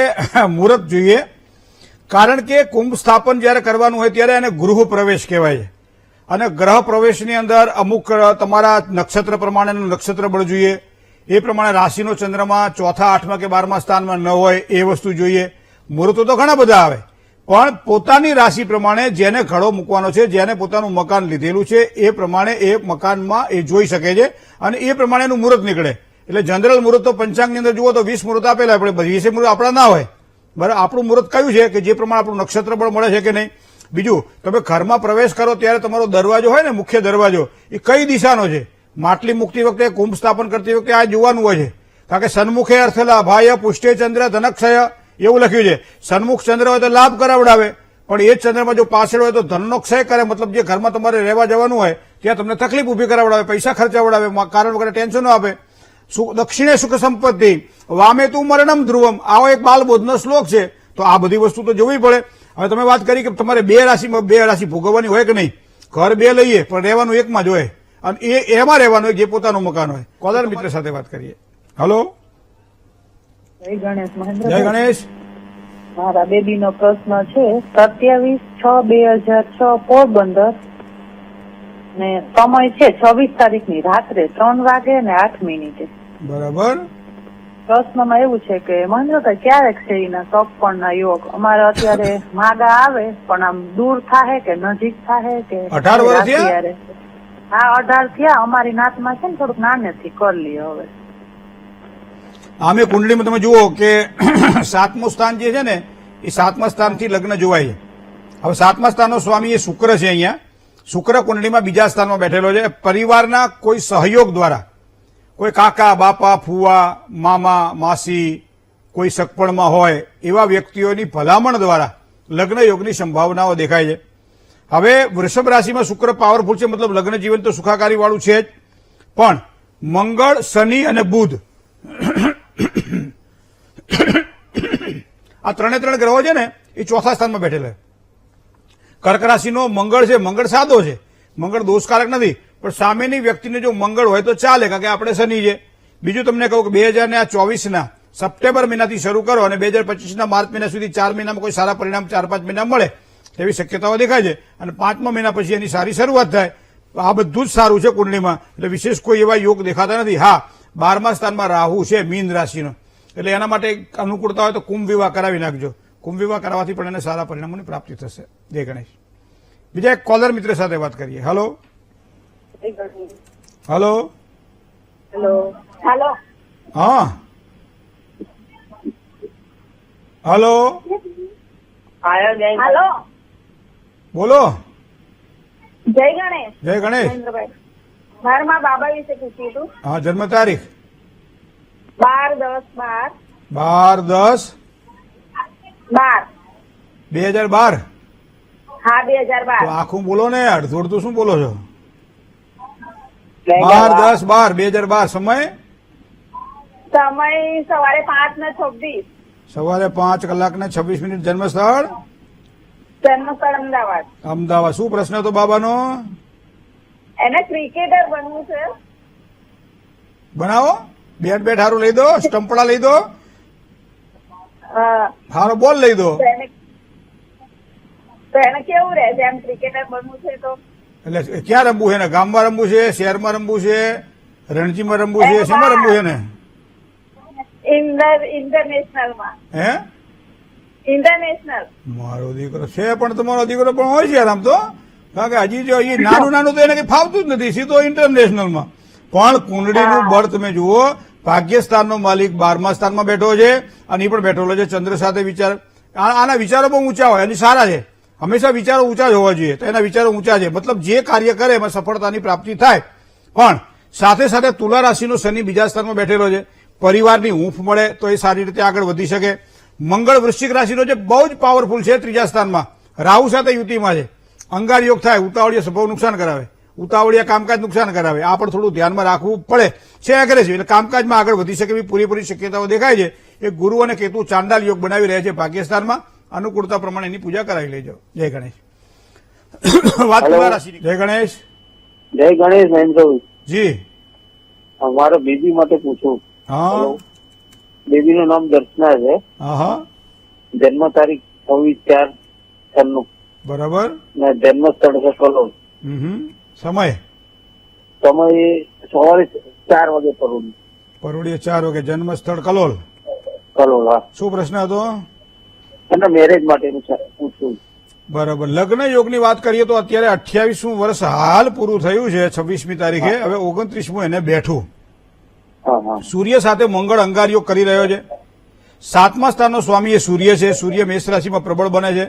મુહૂર્ત જોઈએ, કારણ કે કુંભ સ્થાપન જયારે કરવાનું હોય ત્યારે એને ગૃહ પ્રવેશ કહેવાય છે. અને ગ્રહ પ્રવેશની અંદર અમુક તમારા નક્ષત્ર પ્રમાણેનું નક્ષત્ર બળ જોઈએ, એ પ્રમાણે રાશિનો ચંદ્રમા 4, 8 કે 12મા સ્થાનમાં ન હોય એ વસ્તુ જોઈએ. મુહૂર્તો તો ઘણા બધા આવે, પણ પોતાની રાશિ પ્રમાણે જેને ઘડો મૂકવાનો છે, જેને પોતાનું મકાન લીધેલું છે, એ પ્રમાણે એ મકાનમાં એ જોઈ શકે છે અને એ પ્રમાણેનું મુહૂર્ત નીકળે. એટલે જનરલ મુહૂર્ત તો પંચાંગની અંદર જુઓ તો 20 મુહૂર્ત આપેલા, આપણે 20 મુહૂર્ત આપણા ના હોય. બરાબર, આપણું મુહૂર્ત કયું છે કે જે પ્રમાણે આપણું નક્ષત્ર બળ મળે છે કે નહીં. બીજું, તમે ઘરમાં પ્રવેશ કરો ત્યારે તમારો દરવાજો હોય ને, મુખ્ય દરવાજો, એ કઈ દિશાનો છે. માટલી મૂકતી વખતે, કુંભ સ્થાપન કરતી વખતે આ જોવાનું હોય છે કારણ કે સન્મુખે અર્થ લાભાય પુષ્ટે ચંદ્ર ધનક્ષય એવું લખ્યું છે. સન્મુખ ચંદ્ર હોય તો લાભ કરાવડાવે, પણ એ જ ચંદ્રમાં જો પાછળ હોય તો ધનનો ક્ષય કરે. મતલબ જે ઘરમાં તમારે રહેવા જવાનું હોય ત્યાં તમને તકલીફ ઉભી કરાવડાવે, પૈસા ખર્ચાવડાવે, કારણ વગર ટેન્શનો આપે. દક્ષિણે સુખ સંપત્તિ વામે તું મરણમ ધ્રુવમ, આવો એક બાલબોધનો શ્લોક છે. તો આ બધી વસ્તુ તો જોવી પડે. હવે તમે વાત કરી કે તમારે બે રાશિ ભોગવવાની હોય કે નહીં. ઘર બે લઈએ પણ રહેવાનું એકમાં જ હોય, અને એમાં રહેવાનું હોય જે પોતાનું મકાન હોય. કોલર મિત્ર સાથે વાત કરીએ. હલો, જય ગણેશ. મહેન્દ્ર, જય ગણેશ. મારા બેબીનો પ્રશ્ન છે 27/6/2006 પોરબંદર, ને સમય છે 26 તારીખની રાત્રે 3 વાગે ને 8 મિનિટે. બરાબર. પ્રશ્નમાં એવું છે કે મહેન્દ્રભાઈ ક્યારેક છે એના સગપણના યોગ અમારે અત્યારે માગા આવે પણ આમ દૂર થાહે કે નજીક થાહે કે 18 વર્ષ થયા? હા 18 થયા. અમારી નાતમાં છે ને થોડુંક નાનેથી કરી લઈએ હવે. આમે કુંડળીમાં તમે જુઓ કે 7મું સ્થાન જે છે ને એ 7મા સ્થાનથી લગ્ન જોવાય છે. હવે 7મા સ્થાનનો સ્વામી એ શુક્ર છે. અહીંયા શુક્ર કુંડળીમાં બીજા સ્થાનમાં બેઠેલો છે. પરિવારના કોઈ સહયોગ દ્વારા, કોઈ કાકા, બાપા, ફુવા, મામા, માસી, કોઈ સગપણમાં હોય એવા વ્યક્તિઓની ભલામણ દ્વારા લગ્ન યોગની સંભાવનાઓ દેખાય છે. હવે વૃષભ રાશિમાં શુક્ર પાવરફુલ છે, મતલબ લગ્ન જીવન તો સુખાકારી વાળું છે જ, પણ મંગળ, શનિ અને બુધ આ ત્રણ ગ્રહો છે ને એ ચોથા સ્થાનમાં બેઠેલા. કર્ક રાશિનો મંગળ છે, મંગળ સાદો છે, મંગળ દોષકારક નથી, પણ સામેની વ્યક્તિને જો મંગળ હોય તો ચાલે, કારણ કે આપણે શનિ છે. બીજું તમને કહું કે 2024ના સપ્ટેમ્બર મહિનાથી શરૂ કરો અને 2025ના માર્ચ મહિના સુધી 4 મહિનામાં કોઈ સારા પરિણામ 4-5 મહિના મળે તેવી શક્યતાઓ દેખાય છે. અને 5મા મહિના પછી એની સારી શરૂઆત થાય. આ બધું જ સારું છે કુંડળીમાં, એટલે વિશેષ કોઈ એવા યોગ દેખાતા નથી. હા, 12મા સ્થાનમાં રાહુ છે મીન રાશિનો, એટલે એના માટે અનુકૂળતા હોય તો કુંભ વિવાહ કરાવી નાખજો. કુંભ વિવાહ કરાવવાથી પણ એને સારા પરિણામોની પ્રાપ્તિ થશે. જય ગણેશ. બીજા એક કોલર મિત્ર સાથે વાત કરીએ. Hello, hello, hello. હા, હલો, હાલો. બોલો. જય ગણેશ. જય ગણેશ. મહેન્દ્રભાઈ, મારે મારા બાબા વિશે પૂછ્યું હતું. હા, જન્મ તારીખ 12/10/12. 12/10/2012. હા, તો 2012. આખું બોલો ને, અડધું અડધું શું બોલો છો? 12/10/12/2012. સમય સવારે 5:26. સવારે 5:26. જન્મ સ્થળ જન્મસ્થળ અમદાવાદ. અમદાવાદ. શું પ્રશ્ન હતો બાબાનો? એને ક્રિકેટર બનવું છે. બનાવો. બેટ હારું લઈ દો, સ્ટમ્પડા લઈ દો, હારો બોલ લઈ દો. તો એને કેવું રહે છે એમ ક્રિકેટર બનવું છે તો? એટલે ક્યાં રમવું છે ને? ગામમાં રમવું છે, શહેરમાં રમવું છે, રણજીમાં રમવું છે, શેમાં રમવું છે ને? ઇન્ટરનેશનલમાં. હે? ઇન્ટરનેશનલ. મારો દીકરો છે, પણ તમારો દીકરો પણ હોય છે આમ તો, કારણ કે હજી જો એ નાનું તો એને કઈ ફાવતું જ નથી. સીધો ઇન્ટરનેશનલમાં. પણ કુંડળીનું બળ તમે જુઓ, ભાગ્યસ્થાનનો માલિક 12મા સ્થાનમાં બેઠો છે, અને એ પણ બેઠેલો છે ચંદ્ર સાથે. વિચાર, આના વિચારો બહુ ઊંચા હોય અને સારા છે. હંમેશા વિચારો ઊંચા જ હોવા જોઈએ. તો એના વિચારો ઊંચા છે, મતલબ જે કાર્ય કરે એમાં સફળતાની પ્રાપ્તિ થાય. પણ સાથે સાથે તુલા રાશિનો શનિ બીજા સ્થાનમાં બેઠેલો છે. પરિવારની હૂંફ મળે તો એ સારી રીતે આગળ વધી શકે. મંગળ વૃશ્ચિક રાશિનો છે, બહુ જ પાવરફુલ છે, 3જા સ્થાનમાં રાહુ સાથે યુતિમાં છે. અંગાર યોગ થાય, ઉતાવળિયા સ્વભાવ નુકસાન કરાવે, ઉતાવળિયા કામકાજ નુકસાન કરાવે. આ પણ થોડું ધ્યાનમાં રાખવું પડે છે. એગ્રેસિવ એટલે કામકાજમાં આગળ વધી શકે એવી પૂરેપૂરી શક્યતાઓ દેખાય છે. એ ગુરુ અને કેતુ ચાંડાલ યોગ બનાવી રહ્યા છે ભાગ્યસ્થાનમાં. અનુકૂળતા પ્રમાણે એની પૂજા કરાવી લેજો. જય ગણેશ. વાત તુલા રાશિની. જય ગણેશ. જય ગણેશ મહેન્દ્રભાઈ. જી. મારો બેબી માટે પૂછું. હા. બેબીનું નામ દર્શના છે. હા. જન્મ તારીખ 26/4/96. બરાબર. ને જન્મ સ્થળ છે કલોલ. સમય સવારે 4 વાગે પરોડીએ 4 વાગે. જન્મ સ્થળ કલોલ. હા. શું પ્રશ્ન હતો? અને મેરેજ માટેનું પૂછવું. બરાબર. લગ્ન યોગની વાત કરીએ તો અત્યારે 28મું વર્ષ હાલ પૂરું થયું છે 26મી તારીખે. હવે 29મું એને બેઠું. સૂર્ય સાથે મંગળ અંગાર યોગ કરી રહ્યો છે. 7મા સ્થાનનો સ્વામી એ સૂર્ય છે. સૂર્ય મેષ રાશિમાં પ્રબળ બને છે.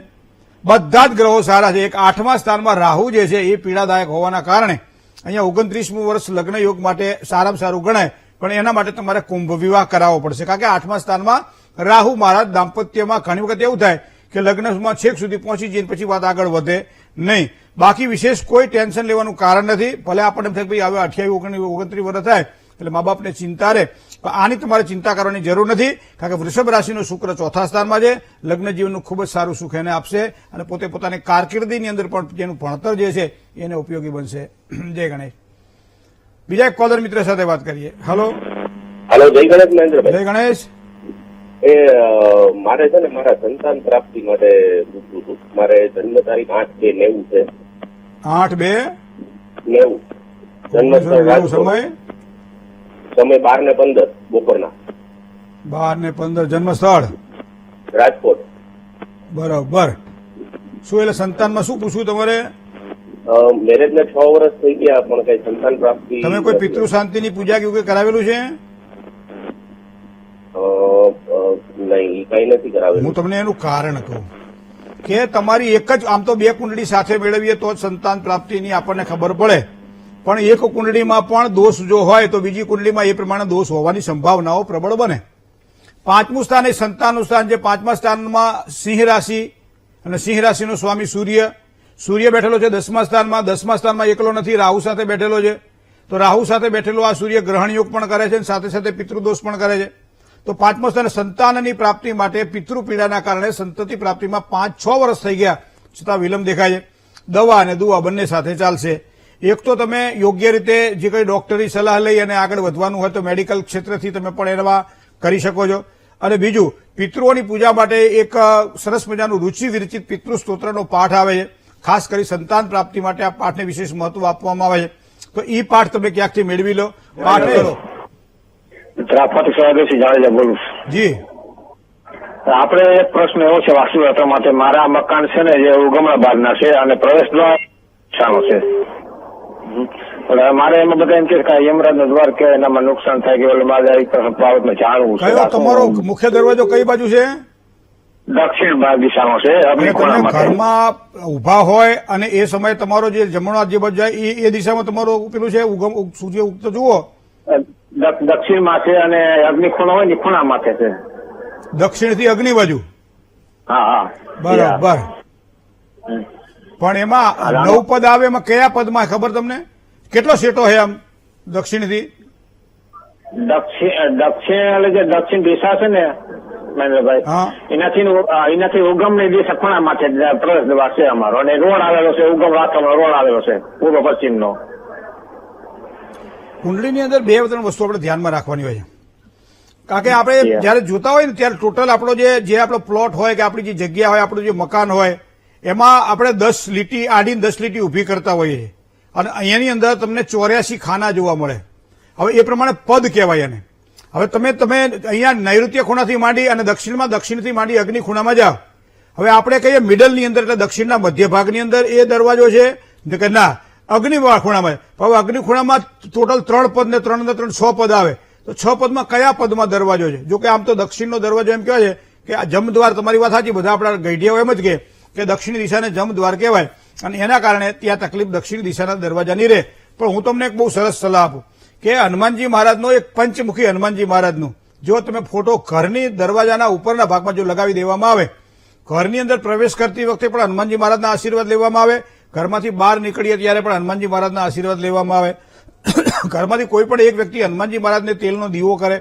બધા જ ગ્રહો સારા છે. એક 8મા સ્થાનમાં રાહુ જે છે એ પીડાદાયક હોવાના કારણે અહીંયા 29મું વર્ષ લગ્ન યોગ માટે સારામાં સારું ગણાય. પણ એના માટે તમારે કુંભ વિવાહ કરાવવો પડશે. કારણ કે 8મા સ્થાનમાં રાહુ મહારાજ દાંપત્યમાં ઘણી વખત એવું થાય કે લગ્નમાં છેક સુધી પહોંચી જઈને પછી વાત આગળ વધે નહીં. બાકી વિશેષ કોઈ ટેન્શન લેવાનું કારણ નથી. ભલે આપણને એમ થાય કે ભાઈ હવે 28 29 વર્ષ થાય એટલે મા બાપને ચિંતા રહે, પણ આની તમારે ચિંતા કરવાની જરૂર નથી. કારણ કે વૃષભ રાશિનો શુક્ર 4થા સ્થાનમાં છે. લગ્ન જીવનનું ખૂબ જ સારું સુખ એને આપશે અને પોતે પોતાની કારકિર્દીની અંદર પણ જેનું ભણતર જે છે એને ઉપયોગી બનશે. જય ગણેશ. બીજા એક કોલર મિત્ર સાથે વાત કરીએ. હલો જય ગણેશ મહેન્દ્રભાઈ. જય ગણેશ. એ મારે છે ને મારા સંતાન પ્રાપ્તિ માટે પૂછવું હતું. મારે જન્મ તારીખ 8/2/90 છે. 8/2/90. 90 જન્મ સમય સમય 12:15 બપોરના. 12:15 જન્મ સ્થળ રાજકોટ. બરાબર. શું એટલે સંતાનમાં શું પૂછવું તમારે? મેરેજ ને 6 વર્ષ થઈ ગયા પણ કઈ સંતાન પ્રાપ્તિ. તમે કોઈ પિતૃ શાંતિની પૂજા કે એવું કંઈ કરાવેલું છે? નહીં, કઈ નથી કરાવેલું. હું તમને એનું કારણ કહું કે તમારી એક જ આમ તો 2 કુંડળી સાથે મેળવીએ તો જ સંતાન પ્રાપ્તિની આપણને ખબર પડે, પણ એક કુંડળીમાં પણ દોષ જો હોય તો બીજી કુંડળીમાં એ પ્રમાણે દોષ હોવાની સંભાવનાઓ પ્રબળ બને. 5મું સ્થાન એ સંતાનનું સ્થાન છે. 5મા સ્થાનમાં સિંહ રાશિ અને સિંહ રાશિનો સ્વામી સૂર્ય બેઠેલો છે 10મા સ્થાનમાં. 10મા સ્થાનમાં એકલો નથી, રાહુ સાથે બેઠેલો છે. તો રાહુ સાથે બેઠેલો આ સૂર્ય ગ્રહણ યોગ પણ કરે છે અને સાથે સાથે પિતૃદોષ પણ કરે છે. તો 5મા સ્થાને સંતાનની પ્રાપ્તિ માટે પિતૃ પીડાના કારણે સંતતિ પ્રાપ્તિમાં 5-6 વર્ષ થઈ ગયા છતાં વિલંબ દેખાય છે. દવા અને દુવા બંને સાથે ચાલશે. એક તો તમે યોગ્ય રીતે જે કંઈ ડોક્ટરી સલાહ લઈ અને આગળ વધવાનું હોય તો મેડિકલ ક્ષેત્રથી તમે પણ એમાં કરી શકો છો. અને બીજું, પિતૃઓની પૂજા માટે એક સરસ મજાનું રૂચિ વિરચિત પિતૃ સ્તોત્રનો પાઠ આવે છે. ખાસ કરી સંતાન પ્રાપ્તિ માટે આ પાઠને વિશેષ મહત્વ આપવામાં આવે છે. તો એ પાઠ તમે ક્યાંકથી મેળવી લો. પાઠ કરો. જાડેજા બોલું જી. આપણે એક પ્રશ્ન એવો છે વાસ્તુશાસ્ત્ર માટે. મારા મકાન છે ને જે ઉગમણા બારના છે અને પ્રવેશ દ્વાર છે. મારે એમાં બધા એમ કે યમરાજ નો દ્વાર કે એનામાં નુકસાન થાય કે મારે બાબતમાં જાણવું છે. કયો તમારો મુખ્ય દરવાજો કઈ બાજુ છે? દક્ષિણ ભાગ દિશામાં છે. તમે ઘરમાં ઉભા હોય અને એ સમયે તમારો જે જમણો જે બાજુ જાય એ દિશામાં તમારો પેલું છે સૂર્ય ઉગતો જુઓ. દક્ષિણમાં છે અને અગ્નિ ખૂણો હોય ને ખૂણા માથે છે. દક્ષિણથી અગ્નિ બાજુ. હા. બરાબર. પણ એમાં 9 પદ આવે, એમાં કયા પદમાં ખબર તમને? કેટલો સેટો છે આમ દક્ષિણથી? દક્ષિણ એટલે જે દક્ષિણ દિશા છે ને મહેન્દ્રભાઈ, એનાથી ઉગમની દિશા ખૂણા માથે પ્રવેશ દ્વાર છે અમારો. અને રોડ આવેલો છે, ઉગમ રાખવાનો રોડ આવેલો છે પૂર્વ પશ્ચિમ નો. કુંડળીની અંદર 2-3 વસ્તુ આપણે ધ્યાનમાં રાખવાની હોય છે. કારણ કે આપણે જયારે જોતા હોય ને ત્યારે ટોટલ આપણો જે આપણો પ્લોટ હોય કે આપણી જે જગ્યા હોય, આપણું જે મકાન હોય, એમાં આપણે 10 લીટી આડીને 10 લીટી ઉભી કરતા હોઈએ છીએ. અને અહીંયાની અંદર તમને 84 ખાના જોવા મળે. હવે એ પ્રમાણે પદ કહેવાય એને. હવે તમે અહીંયા નૈઋત્ય ખૂણાથી માંડી અને દક્ષિણથી માંડી અગ્નિ ખૂણામાં જાઓ. હવે આપણે કહીએ મિડલની અંદર એટલે દક્ષિણના મધ્ય ભાગની અંદર એ દરવાજો છે કે ના અગ્નિ ખૂણામાં. હવે અગ્નિ ખૂણામાં ટોટલ 3 પદ ને 3 ને 3 6 પદ આવે. તો 6 પદમાં કયા પદમાં દરવાજો છે? જો કે આમ તો દક્ષિણનો દરવાજો એમ કહેવાય છે કે આ જમદ્વાર. તમારી વાત સાચી, બધા આપણા ગઈઢિયાઓ એમ જ કે દક્ષિણ દિશાને જમદ્વાર કહેવાય અને એના કારણે ત્યાં તકલીફ દક્ષિણ દિશાના દરવાજાની રહે. પણ હું તમને એક બહુ સરસ સલાહ આપું કે હનુમાનજી મહારાજનો એક પંચમુખી હનુમાનજી મહારાજનું જો તમે ફોટો ઘરની દરવાજાના ઉપરના ભાગમાં જો લગાવી દેવામાં આવે, ઘરની અંદર પ્રવેશ કરતી વખતે પણ હનુમાનજી મહારાજના આશીર્વાદ લેવામાં આવે, ઘરમાંથી બહાર નીકળીએ ત્યારે પણ હનુમાનજી મહારાજના આશીર્વાદ લેવામાં આવે. ઘરમાંથી કોઈ પણ એક વ્યક્તિ હનુમાનજી મહારાજને તેલનો દીવો કરે,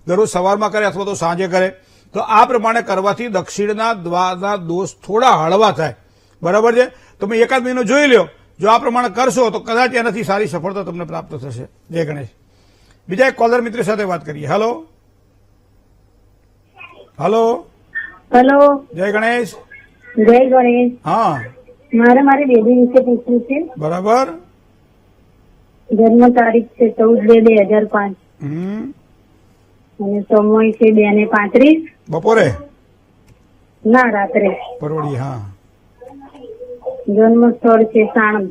દરરોજ સવારમાં કરે અથવા તો સાંજે કરે, તો આ પ્રમાણે કરવાથી દક્ષિણના દ્વારના દોષ થોડા હળવા થાય. બરાબર છે? તમે એકાદ મહિનો જોઈ લો. જો આ પ્રમાણે કરશો તો કદાચ એનાથી સારી સફળતા તમને પ્રાપ્ત થશે. જય ગણેશ. બીજા એક કોલર મિત્ર સાથે વાત કરીએ. હલો. જય ગણેશ. જય ગણેશ. હા. મારી બેબી વિશે પૂછવું છે. બરાબર. જન્મ તારીખ છે 14/2/2005 અને સમય છે 2:35 બપોરે ના રાત્રે. પરવડી. હા. જન્મ સ્થળ છે સાણંદ.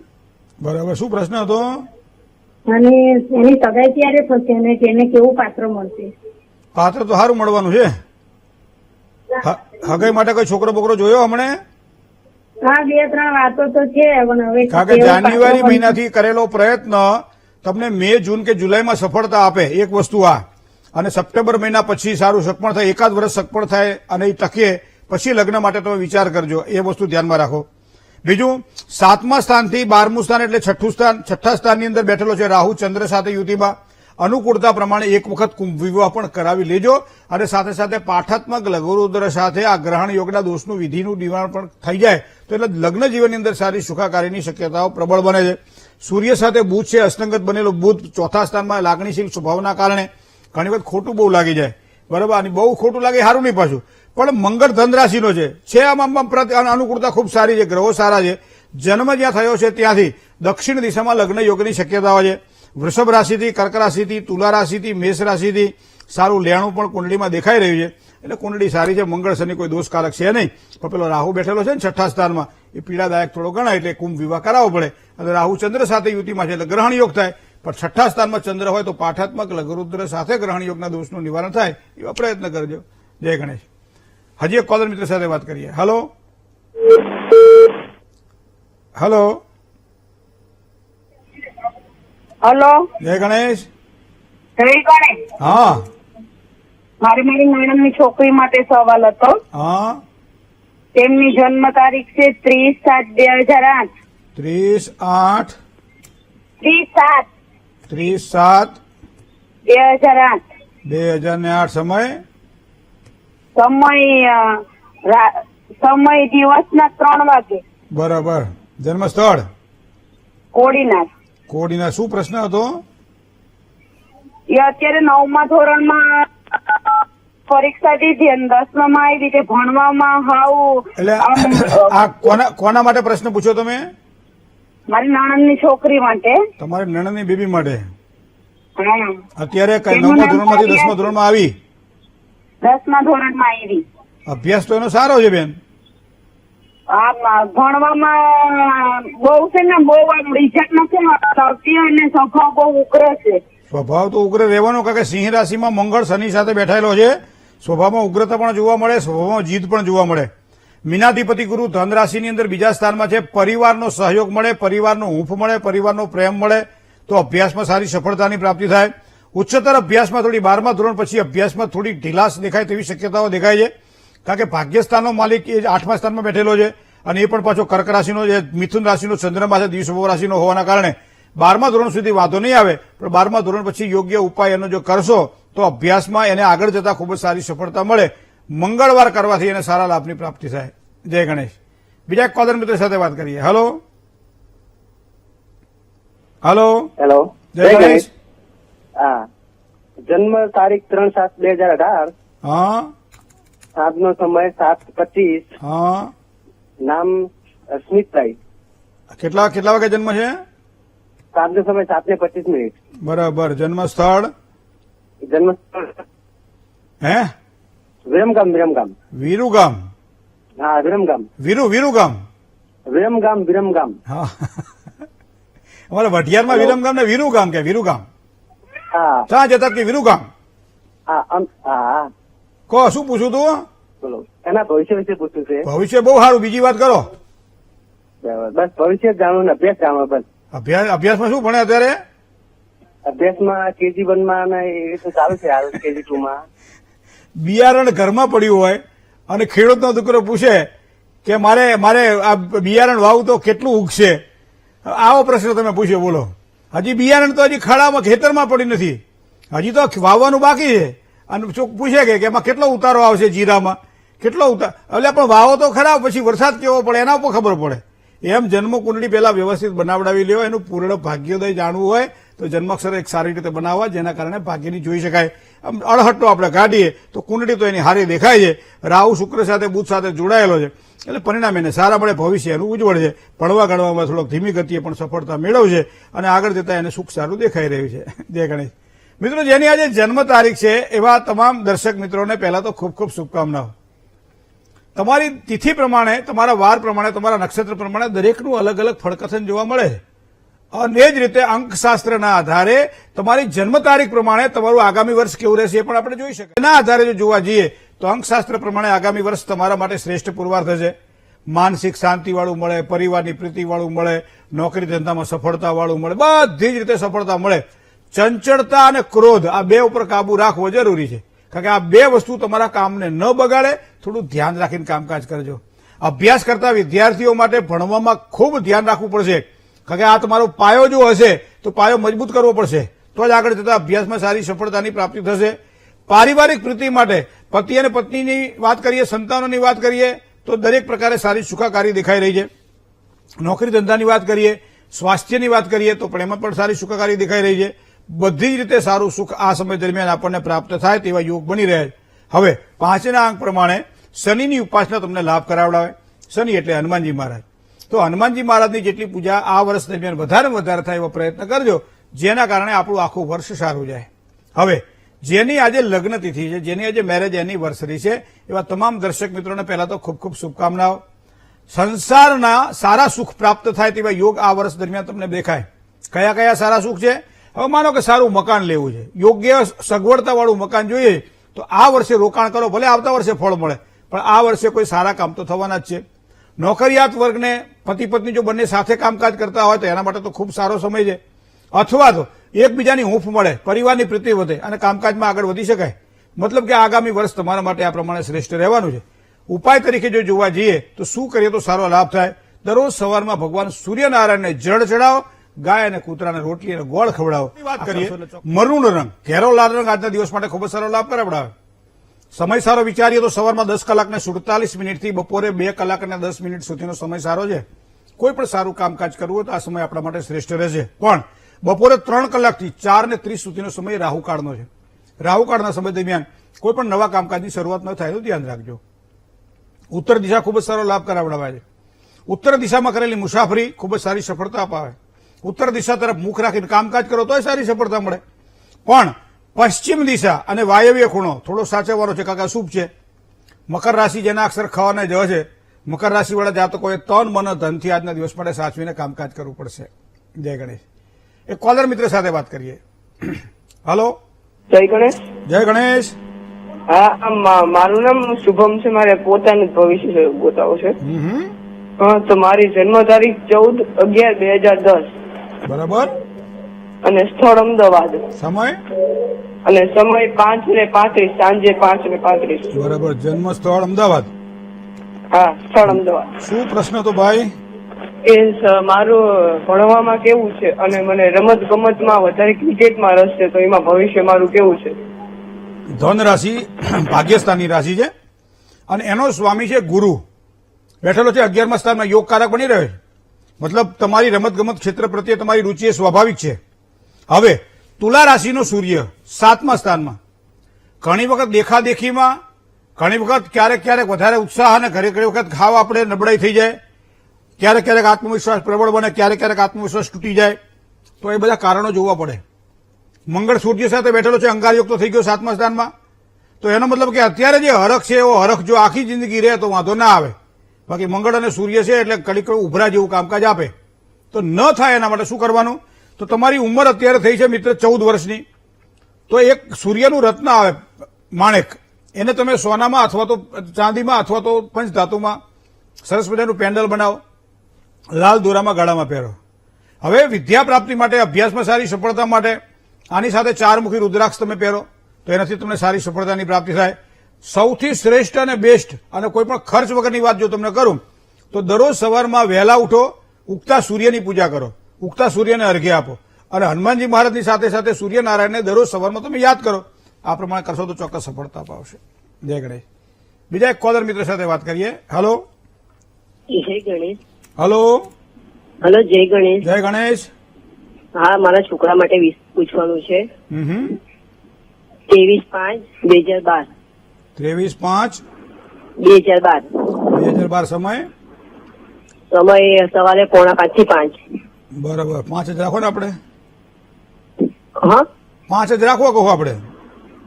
બરાબર. શું પ્રશ્ન હતો? અને એની સગાઈ ક્યારે થશે અને તેને કેવું પાત્ર મળશે? પાત્ર તો સારું મળવાનું છે. હગાઈ માટે કોઈ છોકરો બોકરો જોયો હમણે? હા, 2-3 વાતો તો છે પણ હવે કારણ કે જાન્યુઆરી મહિનાથી કરેલો પ્રયત્ન તમને મે, જૂન કે જુલાઈમાં સફળતા આપે એક વસ્તુ આ, અને સપ્ટેમ્બર મહિના પછી સારું સગપણ થાય, એકાદ વર્ષ સગપણ થાય અને એ ટકે પછી લગ્ન માટે તમે વિચાર કરજો, એ વસ્તુ ધ્યાનમાં રાખો. બીજું, 7મા સ્થાનથી 12મું સ્થાન એટલે છઠ્ઠા સ્થાનની અંદર બેઠેલો છે રાહુ ચંદ્ર સાથે યુતિમાં. અનુકૂળતા પ્રમાણે એક વખત કુંભ વિવાહ પણ કરાવી લેજો, અને સાથે સાથે પાઠાત્મક લઘુરુદ્ર સાથે આ ગ્રહણ યોગના દોષનું વિધિનું નિવારણ પણ થઈ જાય તો એટલે લગ્ન જીવનની અંદર સારી સુખાકારીની શક્યતાઓ પ્રબળ બને છે. સૂર્ય સાથે બુધ છે, અસ્તંગત બનેલો બુધ ચોથા સ્થાનમાં લાગણીશીલ સ્વભાવના કારણે ઘણી વખત ખોટું બહુ લાગી જાય, બરાબર, અને બહુ ખોટું લાગે સારું નહીં પાછું. પણ મંગળ ધન રાશિનો છે આમ અનુકૂળતા ખૂબ સારી છે, ગ્રહો સારા છે. જન્મ જ્યાં થયો છે ત્યાંથી દક્ષિણ દિશામાં લગ્ન યોગની શક્યતાઓ છે. વૃષભ રાશિથી, કર્ક રાશિથી, તુલા રાશિથી, મેષ રાશિથી સારું લેણું પણ કુંડળીમાં દેખાઈ રહ્યું છે, એટલે કુંડળી સારી છે. મંગળ શનિ કોઈ દોષકારક છે નહીં, પણ પેલો રાહુ બેઠેલો છે ને છઠ્ઠા સ્થાનમાં, એ પીડાદાયક થોડો ગણાય, એટલે કુંભ વિવાહ કરાવવો પડે. અને રાહુ ચંદ્ર સાથે યુતિમાં છે એટલે ગ્રહણ યોગ થાય, પણ છઠ્ઠા સ્થાનમાં ચંદ્ર હોય તો પાઠાત્મક લઘુરુદ્ર સાથે ગ્રહણ યોગના દોષનું નિવારણ થાય એવા પ્રયત્ન કરજો. જય ગણેશ. હજી એક કોલર મિત્ર સાથે વાત કરીએ. હલો હલો હલો, જય ગણેશ. જય ગણેશ. હા મારી નણંદની છોકરી માટે સવાલ હતો. હા, તેમની જન્મ તારીખ છે 30/7/2008. 30/8 30/7/2008. 2008 સમય દિવસના 3 વાગે. બરાબર. જન્મ સ્થળ કોડીનાર. કોડીના. શું પ્રશ્ન હતો? એ અત્યારે 9મા ધોરણમાં પરીક્ષા દીધી અને 10મામાં આવી તે ભણવામાં હાવ. એટલે આ કોના માટે પ્રશ્ન પૂછ્યો તમે? મારી નણંદની છોકરી માટે. તમારી નણંદની બેબી માટે. હા. અત્યારે 9મા ધોરણમાંથી 10મા ધોરણમાં આવી? 10મા ધોરણમાં આવી. અભ્યાસ તો એનો સારો છે બેન. ભણવામાં બહુ છે ને, બહુ રિઝલ્ટ નથી આવતી અને સ્વભાવ બહુ ઉગ્ર છે. સ્વભાવ તો ઉગ્ર રહેવાનો, કારણ કે સિંહ રાશિમાં મંગળ શનિ સાથે બેઠેલો છે. સ્વભાવમાં ઉગ્રતા પણ જોવા મળે, સ્વભાવમાં જીદ પણ જોવા મળે. મીનાધિપતિ ગુરુ ધન રાશિની અંદર બીજા સ્થાનમાં છે. પરિવારનો સહયોગ મળે, પરિવારનો હૂંફ મળે, પરિવારનો પ્રેમ મળે તો અભ્યાસમાં સારી સફળતાની પ્રાપ્તિ થાય. ઉચ્ચતર અભ્યાસમાં થોડી 12મા ધોરણ પછી અભ્યાસમાં થોડી ઢીલાસ દેખાય તેવી શક્યતાઓ દેખાય છે, કારણ કે ભાગ્યસ્થાનનો માલિક એ 8મા સ્થાનમાં બેઠેલો છે, અને એ પણ પાછો કર્ક રાશિનો છે. મિથુન રાશિનો ચંદ્રમા છે, દિવસ રાશિનો હોવાના કારણે 12મા ધોરણ સુધી વાંધો નહીં આવે, પણ 12મા ધોરણ પછી યોગ્ય ઉપાય એનો જો કરશો તો અભ્યાસમાં એને આગળ જતા ખૂબ જ સારી સફળતા મળે. મંગળવાર કરવાથી એને સારા લાભની પ્રાપ્તિ થાય. જય ગણેશ. બીજા એક કોલર મિત્ર સાથે વાત કરીએ. હલો હલો હેલો, જય ગણેશ. હા, જન્મ તારીખ 3/7/2018. હા સાંજનો સમય 7:25. હા. નામ સ્મિતભાઈ. કેટલા વાગે જન્મ છે? સાંજનો સમય 7:25. બરાબર. જન્મ સ્થળ? જન્મ હે? વિરમગામ. વીરુગામ. હા, વિરમગામ. વિરુગામ. હા, અમારે વઢિયારમાં વિરમગામ ને વીરુગામ કે વીરુગામ. હા. ક્યાં જતા કે વીરુગામ? હા. કહો, શું પૂછું તું? બોલો. એના ભવિષ્ય વિશે પૂછ્યું છે. ભવિષ્ય બહુ સારું, બીજી વાત કરો. બસ ભવિષ્ય જાણવું ને અભ્યાસ જાણવો. બસ અભ્યાસમાં શું ભણે અત્યારે? અભ્યાસમાં KG1 માં એ રીતે ચાલુ છે, હાલ KG2 માં. બિયારણ ઘરમાં પડ્યું હોય અને ખેડૂતનો દીકરો પૂછે કે મારે આ બિયારણ વાવું તો કેટલું ઉગશે, આવો પ્રશ્ન તમે પૂછ્યો. બોલો, હજી બિયારણ તો હજી ખડામાં ખેતરમાં પડી નથી, હજી તો વાવવાનું બાકી છે. અને પૂછે કે એમાં કેટલો ઉતારો આવશે, જીરામાં કેટલો ઉતાર, એટલે પણ વાવો તો ખરા, પછી વરસાદ કેવો પડે એના ઉપર ખબર પડે. એમ જન્મ કુંડળી પહેલા વ્યવસ્થિત બનાવડાવી લેવો. એનું પૂર્ણ ભાગ્યોદય જાણવું હોય તો જન્માક્ષર એક સારી રીતે બનાવવા, જેના કારણે ભાગ્યની જોઈ શકાય. અડહટો આપણે કાઢીએ તો કુંડળી તો એની હારી દેખાય છે. રાહુ શુક્ર સાથે બુધ સાથે જોડાયેલો છે, એટલે પરિણામ એને સારા મળે, ભવિષ્ય એનું ઉજ્જવળ છે. ભણવા ગણવામાં થોડોક ધીમી ગતિએ પણ સફળતા મેળવશે અને આગળ જતા એને સુખ સારું દેખાઈ રહ્યું છે. જય ગણેશ. મિત્રો, જેની આજે જન્મ તારીખ છે એવા તમામ દર્શક મિત્રોને પહેલા તો ખૂબ ખૂબ શુભકામનાઓ. તમારી તિથિ પ્રમાણે, તમારા વાર પ્રમાણે, તમારા નક્ષત્ર પ્રમાણે દરેકનું અલગ અલગ ફળકથન જોવા મળે છે. અને એ જ રીતે અંકશાસ્ત્રના આધારે તમારી જન્મ તારીખ પ્રમાણે તમારું આગામી વર્ષ કેવું રહેશે એ પણ આપણે જોઈ શકીએ. એના આધારે જો જોવા જઈએ તો અંકશાસ્ત્ર પ્રમાણે આગામી વર્ષ તમારા માટે શ્રેષ્ઠ પુરવાર થશે. માનસિક શાંતિવાળું મળે, પરિવારની પ્રીતિવાળું મળે, નોકરી ધંધામાં સફળતાવાળું મળે, બધી જ રીતે સફળતા મળે. ચંચળતા અને ક્રોધ આ બે ઉપર કાબુ રાખવો જરૂરી છે, કારણ કે આ બે વસ્તુ તમારા કામને ન બગાડે. થોડું ધ્યાન રાખીને કામકાજ કરજો. અભ્યાસ કરતા વિદ્યાર્થીઓ માટે ભણવામાં ખૂબ ધ્યાન રાખવું પડશે, કારણ કે આ તમારો પાયો જો હશે તો પાયો મજબૂત કરવો પડશે, તો જ આગળ જતા અભ્યાસમાં સારી સફળતાની પ્રાપ્તિ થશે. પારિવારિક પ્રીતિ માટે પતિ અને પત્નીની વાત કરીએ, સંતાનોની વાત કરીએ તો દરેક પ્રકારે સારી સુખાકારી દેખાઈ રહી છે. નોકરી ધંધાની વાત કરીએ, સ્વાસ્થ્યની વાત કરીએ તો પણ એમાં પણ સારી સુખાકારી દેખાઈ રહી છે. બધી જ રીતે સારું સુખ આ સમય દરમિયાન આપણને પ્રાપ્ત થાય તેવા યોગ બની રહ્યા છે. હવે 5ના અંક પ્રમાણે શનિની ઉપાસના તમને લાભ કરાવડાવે. શનિ એટલે હનુમાનજી મહારાજ. તો હનુમાનજી મહારાજની જેટલી પૂજા આ વર્ષ દરમિયાન વધારે વધારે થાય એવો પ્રયત્ન કરજો, જેના કારણે આપણું આખું વર્ષ સારું જાય. હવે જેની આજે લગ્ન તિથિ છે, જેની આજે મેરેજ એનિવર્સરી છે, એવા તમામ દર્શક મિત્રોને પહેલા તો ખૂબ ખૂબ શુભકામનાઓ. સંસારના સારા સુખ પ્રાપ્ત થાય તેવા યોગ આ વર્ષ દરમિયાન તમને દેખાય. કયા કયા સારા સુખ છે? હવે માનો કે સારું મકાન લેવું છે, યોગ્ય સગવડતાવાળું મકાન જોઈએ તો આ વર્ષે રોકાણ કરો, ભલે આવતા વર્ષે ફળ મળે, પણ આ વર્ષે કોઈ સારા કામ તો થવાના જ છે. નોકરિયાત વર્ગને પતિ પત્ની જો બંને સાથે કામકાજ કરતા હોય તો એના માટે તો ખૂબ સારો સમય છે. અથવા તો એકબીજાની હૂંફ મળે, પરિવારની પ્રીતિ વધે અને કામકાજમાં આગળ વધી શકાય. મતલબ કે આગામી વર્ષ તમારા માટે આ પ્રમાણે શ્રેષ્ઠ રહેવાનું છે. ઉપાય તરીકે જો જોવા જઈએ તો શું કરીએ તો સારો લાભ થાય? દરરોજ સવારમાં ભગવાન સૂર્યનારાયણને જળ ચડાવો, ગાય અને કૂતરાને રોટલી અને ગોળ ખવડાવો. વાત કરીએ મરૂન રંગ, ઘેરો લાલ રંગ આજના દિવસ માટે ખૂબ જ સારો લાભ કરાવડાવે. સમય સારો વિચારીએ તો સવારમાં 10 કલાકને 47 મિનિટથી બપોરે 2 કલાક અને 10 મિનિટ સુધીનો સમય સારો છે. કોઈ પણ સારું કામકાજ કરવું હોય તો આ સમય આપણા માટે શ્રેષ્ઠ રહેશે. પણ બપોરે 3 કલાકથી 4:30 સુધીનો સમય રાહુકાળનો છે. રાહુકાળના સમય દરમિયાન કોઈ પણ નવા કામકાજની શરૂઆત ન થાય તો ધ્યાન રાખજો. ઉત્તર દિશા ખૂબ જ સારો લાભ કરાવડાવે છે. ઉત્તર દિશામાં કરેલી મુસાફરી ખૂબ જ સારી સફળતા અપાવે. ઉત્તર દિશા તરફ મુખ રાખીને કામકાજ કરો તોય સારી સફળતા મળે. પણ પશ્ચિમ દિશા અને વાયવ્ય ખૂણો થોડો સાચવવાનો છે, કારણ કે શુભ છે. મકર રાશિ જેના અક્ષર ખ અને જ છે, મકર રાશિવાળા જાતકોએ તન મન ધનથી આજના દિવસ માટે સાચવીને કામકાજ કરવું પડશે. જય ગણેશ. એક કોલર મિત્ર સાથે વાત કરીએ. હલો, જય ગણેશ. જય ગણેશ. હા, મારું નામ શુભમ છે. મારે પોતાનું ભવિષ્ય ગોતાવું છે. તો મારી જન્મ તારીખ 14/11/2010 બરાબર. અને સ્થળ અમદાવાદ. સમય? અને સમય 5:35 સાંજે 5:35. બરાબર. જન્મ સ્થળ અમદાવાદ. હા, સ્થળ અમદાવાદ. શું પ્રશ્ન તો ભાઈ? મારું ભણવામાં કેવું છે અને મને રમત ગમતમાં વધારે ક્રિકેટમાં રસ છે, તો એમાં ભવિષ્ય મારું કેવું છે? ધન રાશિ ભાગ્યસ્થાનની રાશિ છે અને એનો સ્વામી છે ગુરુ. બેઠેલો છે 11મા સ્થાનમાં, યોગકારક બની રહ્યો છે. મતલબ તમારી રમતગમત ક્ષેત્ર પ્રત્યે તમારી રુચિ એ સ્વાભાવિક છે. હવે તુલા રાશિનો સૂર્ય 7મા સ્થાનમાં. ઘણી વખત દેખાદેખીમાં, ઘણી વખત ક્યારેક ક્યારેક વધારે ઉત્સાહ અને ઘણી વખત ખાવ આપણે નબળાઈ થઈ જાય, ક્યારેક ક્યારેક આત્મવિશ્વાસ પ્રબળ બને, ક્યારેક ક્યારેક આત્મવિશ્વાસ તૂટી જાય, તો એ બધા કારણો જોવા પડે. મંગળ સૂર્ય સાથે બેઠેલો છે, અંગારયુક્ત થઈ ગયો 7મા સ્થાનમાં. તો એનો મતલબ કે અત્યારે જે હરખ છે એવો હરખ જો આખી જિંદગી રહે તો વાંધો ના આવે. બાકી મંગળ અને સૂર્ય છે એટલે કડીક ઉભરા જેવું કામકાજ આપે. તો ન થાય એના માટે શું કરવાનું? તો તમારી ઉંમર અત્યારે થઈ છે મિત્ર 14 વર્ષની. તો એક સૂર્યનું રત્ન આવે માણેક, એને તમે સોનામાં અથવા તો ચાંદીમાં અથવા તો પંચધાતુમાં સરસ મજાનું પેન્ડલ બનાવો, લાલ દોરામાં ગાળામાં પહેરો. હવે વિદ્યા પ્રાપ્તિ માટે, અભ્યાસમાં સારી સફળતા માટે આની સાથે 4 મુખી રુદ્રાક્ષ તમે પહેરો તો એનાથી તમને સારી સફળતાની પ્રાપ્તિ થાય. સૌથી શ્રેષ્ઠ અને બેસ્ટ અને કોઈ પણ ખર્ચ વગરની વાત જો તમને કરું તો દરરોજ સવારમાં વહેલા ઉઠો, ઉગતા સૂર્યની પૂજા કરો, ઉગતા સૂર્યને અર્ઘ્ય આપો અને હનુમાનજી મહારાજની સાથે સાથે સૂર્યનારાયણને દરરોજ સવારમાં તમે યાદ કરો. આ પ્રમાણે કરશો તો ચોક્કસ સફળતા પાવશે. જય ગણેશ. બીજા એક કોલર મિત્ર સાથે વાત કરીએ. હલો, જય ગણેશ. હલો. હલો, જય ગણેશ. જય ગણેશ. હા, મારા છોકરા માટે પૂછવાનું છે. 23/5/2012. 23/5/2012. સમય? સમય સવારે 4:45 થી 5. બરાબર. 5 જ રાખો ને આપણે? હા, 5 જ રાખવા કહો આપણે?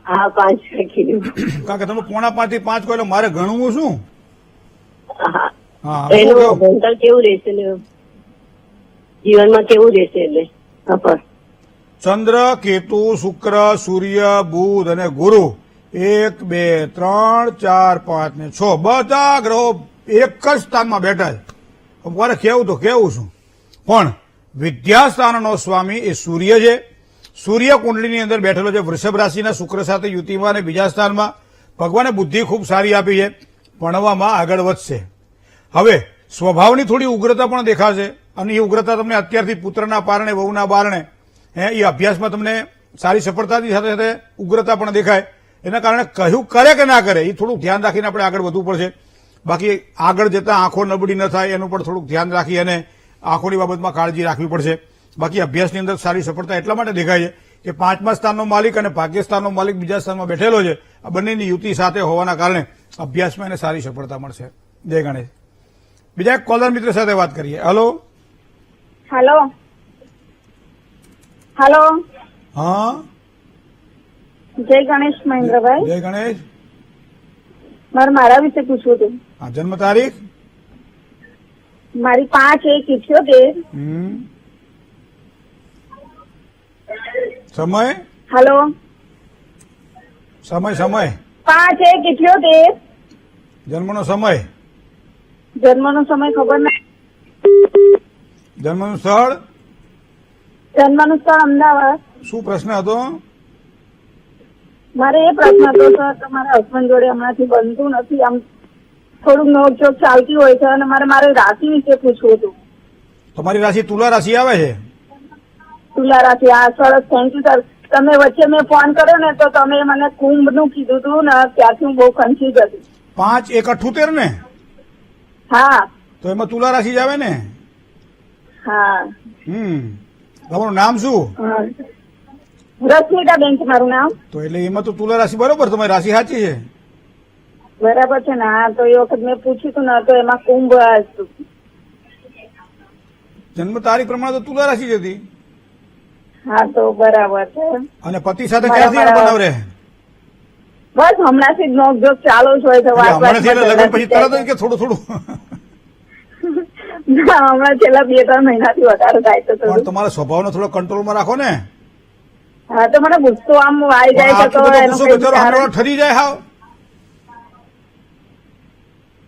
હા, 5 રાખી દઉં. કારણ કે તમે 4:45 થી 5 કહો એટલે મારે ગણવું શું? હા, એનું ભણતર કેવું રહેશે ને જીવનમાં કેવું રહેશે? એટલે ચંદ્ર, કેતુ, શુક્ર, સૂર્ય, બુધ અને ગુરુ 1 2 3 4 5 ને 6 બધા ગ્રહો એક જ સ્થાનમાં બેઠા છે. મારે કેવું તો કેવું છું, પણ વિદ્યાસ્થાનનો સ્વામી એ સૂર્ય છે. સૂર્ય કુંડળીની અંદર બેઠેલો છે વૃષભ રાશિના શુક્ર સાથે યુતિમાં અને બીજા સ્થાનમાં. ભગવાને બુદ્ધિ ખૂબ સારી આપી છે, ભણવામાં આગળ વધશે. હવે સ્વભાવની થોડી ઉગ્રતા પણ દેખાશે, અને એ ઉગ્રતા તમને અત્યારથી પુત્રના પારણે, વહુના બારણે, એ અભ્યાસમાં તમને સારી સફળતાની સાથે સાથે ઉગ્રતા પણ દેખાય. એના કારણે કહ્યું કરે કે ના કરે એ થોડુંક ધ્યાન રાખીને આપણે આગળ વધવું પડશે. બાકી આગળ જતા આંખો નબળી ન થાય એનું પણ થોડુંક ધ્યાન રાખી અને આંખોની બાબતમાં કાળજી રાખવી પડશે. બાકી અભ્યાસની અંદર સારી સફળતા એટલા માટે દેખાય છે કે 5મા સ્થાનનો માલિક અને ભાગ્યસ્થાનનો માલિક બીજા સ્થાનમાં બેઠેલો છે. આ બંનેની યુતિ સાથે હોવાના કારણે અભ્યાસમાં એને સારી સફળતા મળશે. જય ગણેશ. બીજા એક કોલર મિત્ર સાથે વાત કરીએ. હલો. હેલો. હેલો. હા, જય ગણેશ મહેન્દ્રભાઈ. જય ગણેશ. મારે મારા વિશે પૂછવું હતું. હા, જન્મ તારીખ? મારી 5/1/78. સમય? હેલો. સમય સમય 5/1/78. જન્મનો સમય? જન્મનો સમય ખબર નથી. જન્મનું સ્થળ? જન્મનું સ્થળ અમદાવાદ. શું પ્રશ્ન હતો? મારે એ પ્રશ્ન હતો સર કે મારા હસબન્ડ જોડે હમણાંથી બનતું નથી. આમ થોડુંક નોકઝોક ચાલતી હોય છે અને મારે રાશિ વિશે પૂછવું હતું. તમારી રાશિ તુલા રાશિ આવે છે? તુલા રાશિ. આ સરસ, થેન્ક યુ સર. તમે વચ્ચે મેં ફોન કર્યો ને તો તમે મને કુંભ નું કીધું હતું ને, ત્યાંથી હું બહુ કન્ફ્યુઝ હતી. 5/1/78 ને? હા તો એમાં તુલા રાશિ જ આવે ને? હા. તમારું નામ શું? રશ્મિતાબેન છે મારું નામ. તો એટલે એમાં તો તુલા રાશિ બરોબર, તમારી રાશિ સાચી છે. બરાબર છે ને? હા, તો એ વખત મેં પૂછ્યું હતું ને તો એમાં કુંભ હતું. જન્મ તારીખ પ્રમાણે તો તુલા રાશિ જ હતી. હા, તો બરાબર છે. અને પતિ સાથે ક્યાંથી એને બનાવરે? બસ હમણાંથી જ નોકઝોક ચાલુ જ હોય છે. હમણાંથી એટલે લગ્ન પછી તરત જ કે થોડું થોડું? હમણાં છેલ્લા 2-3 મહિનાથી વધારે થાય છે. પણ તમારા સ્વભાવને થોડો કંટ્રોલમાં રાખો ને. હા, તો મને ગુસ્સો આમ આવી જાય છે તો એનું ગુસ્સો કંઈક બિચારો કારણ- હમણાં ઠરી જાય હાવ.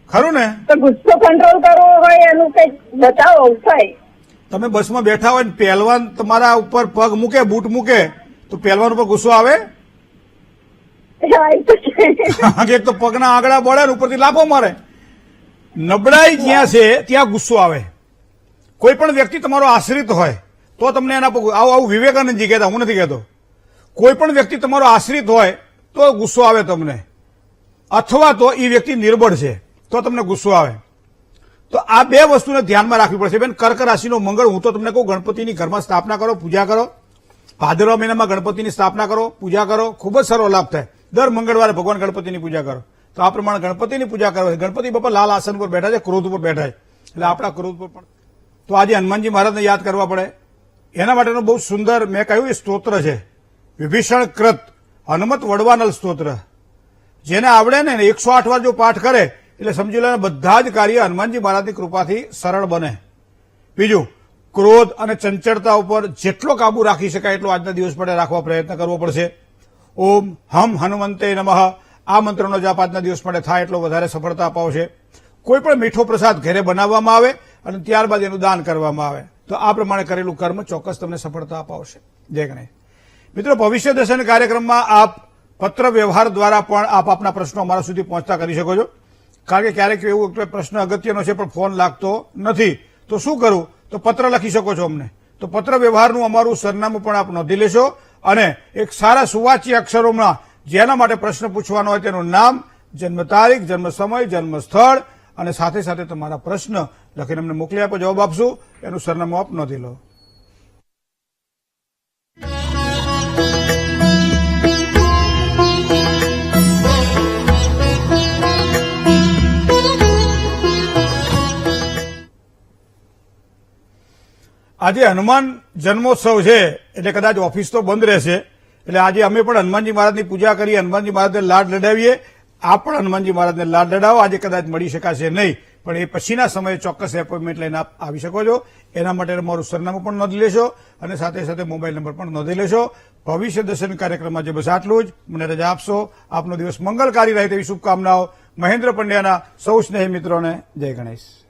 ખરું ને? તો ગુસ્સો કંટ્રોલ કરવો હોય એનું કઈક બતાવો થાય. તમે બસમાં બેઠા હોય ને પહેલવાન તમારા ઉપર પગ મૂકે, બૂટ મૂકે, તો પહેલવાન ઉપર ગુસ્સો આવે? હા, એ તો છે. એક તો પગના આંગળા બળે ને ઉપરથી લાફો મારે. નબળાઈ જ્યાં છે ત્યાં ગુસ્સો આવે. કોઈ પણ વ્યક્તિ તમારો આશ્રિત હોય તો તમને એના પર આવું વિવેકાનંદજી કહેતા, હું નથી કહેતો. કોઈ પણ વ્યક્તિ તમારો આશ્રિત હોય તો ગુસ્સો આવે તમને, અથવા તો એ વ્યક્તિ નિર્બળ છે તો તમને ગુસ્સો આવે. તો આ બે વસ્તુને ધ્યાનમાં રાખવી પડશે. બેન, કર્ક રાશિનો મંગળ, હું તો તમને કહું, ગણપતિની ઘરમાં સ્થાપના કરો, પૂજા કરો. ભાદરવા મહિનામાં ગણપતિની સ્થાપના કરો, પૂજા કરો, ખૂબ જ સારો લાભ થાય. દર મંગળવારે ભગવાન ગણપતિની પૂજા કરો. તો આ પ્રમાણે ગણપતિની પૂજા કરો. ગણપતિ બાપા લાલ આસન પર બેઠા છે, ક્રોધ ઉપર બેઠા છે, એટલે આપણા ક્રોધ પર પણ. તો આજે હનુમાનજી મહારાજને યાદ કરવા પડે. એના માટેનું બહુ સુંદર મેં કહ્યું એ સ્તોત્ર છે, વિભીષણ કૃત હનુમત વડવાનલ સ્તોત્ર. જેને આવડે ને 108 વાર જો પાઠ કરે એટલે સમજી લો બધા જ કાર્ય હનુમાનજી મહારાજની કૃપાથી સરળ બને. બીજું, ક્રોધ અને ચંચળતા ઉપર જેટલો કાબુ રાખી શકાય એટલો આજના દિવસ માટે રાખવા પ્રયત્ન કરવો પડશે. ઓમ હમ હનુમંતે નમઃ આ મંત્રનો જાપ આજના દિવસ માટે થાય એટલો વધારે સફળતા અપાવશે. કોઈ પણ મીઠો પ્રસાદ ઘરે બનાવવામાં આવે અને ત્યારબાદ એનું દાન કરવામાં આવે તો આ પ્રમાણે કરેલું કર્મ ચોક્કસ તમને સફળતા અપાવશે. જય ગણેશ. મિત્રો, ભવિષ્ય દર્શન કાર્યક્રમમાં આપ પત્ર વ્યવહાર દ્વારા પણ આપ આપના પ્રશ્નો અમારા સુધી પહોંચતા કરી શકો છો. કારણ કે ક્યારેક એવું પ્રશ્ન અગત્યનો છે પણ ફોન લાગતો નથી, તો શું કરું? તો પત્ર લખી શકો છો અમને. તો પત્ર વ્યવહારનું અમારું સરનામું પણ આપ નોંધી લેશો અને એક સારા સુવાચ્ય અક્ષરોમાં જેના માટે પ્રશ્ન પૂછવાનો હોય તેનું નામ, જન્મ તારીખ, જન્મ સમય, જન્મ સ્થળ અને સાથે સાથે તમારા પ્રશ્ન લખીને અમને મોકલી આપો, જવાબ આપશું. એનું સરનામું આપ નોંધી લો. આજે હનુમાન જન્મોત્સવ છે એટલે કદાચ ઓફિસ તો બંધ રહેશે, એટલે આજે અમે પણ હનુમાનજી મહારાજની પૂજા કરી, હનુમાનજી મહારાજને લાડ લડાવીએ. આપ પણ હનુમાનજી મહારાજને લાડ લડાવો. આજે કદાચ મળી શકાશે નહીં, પણ એ પછીના સમયે ચોક્કસ એપોઇન્ટમેન્ટ લઈને આપ આવી શકો છો. એના માટે મારું સરનામું પણ નોંધી લેશો અને સાથે સાથે મોબાઈલ નંબર પણ નોંધી લેશો. ભવિષ્ય દર્શન કાર્યક્રમમાં જે બસ આટલું જ. મને રજા આપશો. આપનો દિવસ મંગલકારી રહે તેવી શુભકામનાઓ. મહેન્દ્ર પંડ્યાના સૌ સ્નેહી મિત્રોને જય ગણેશ.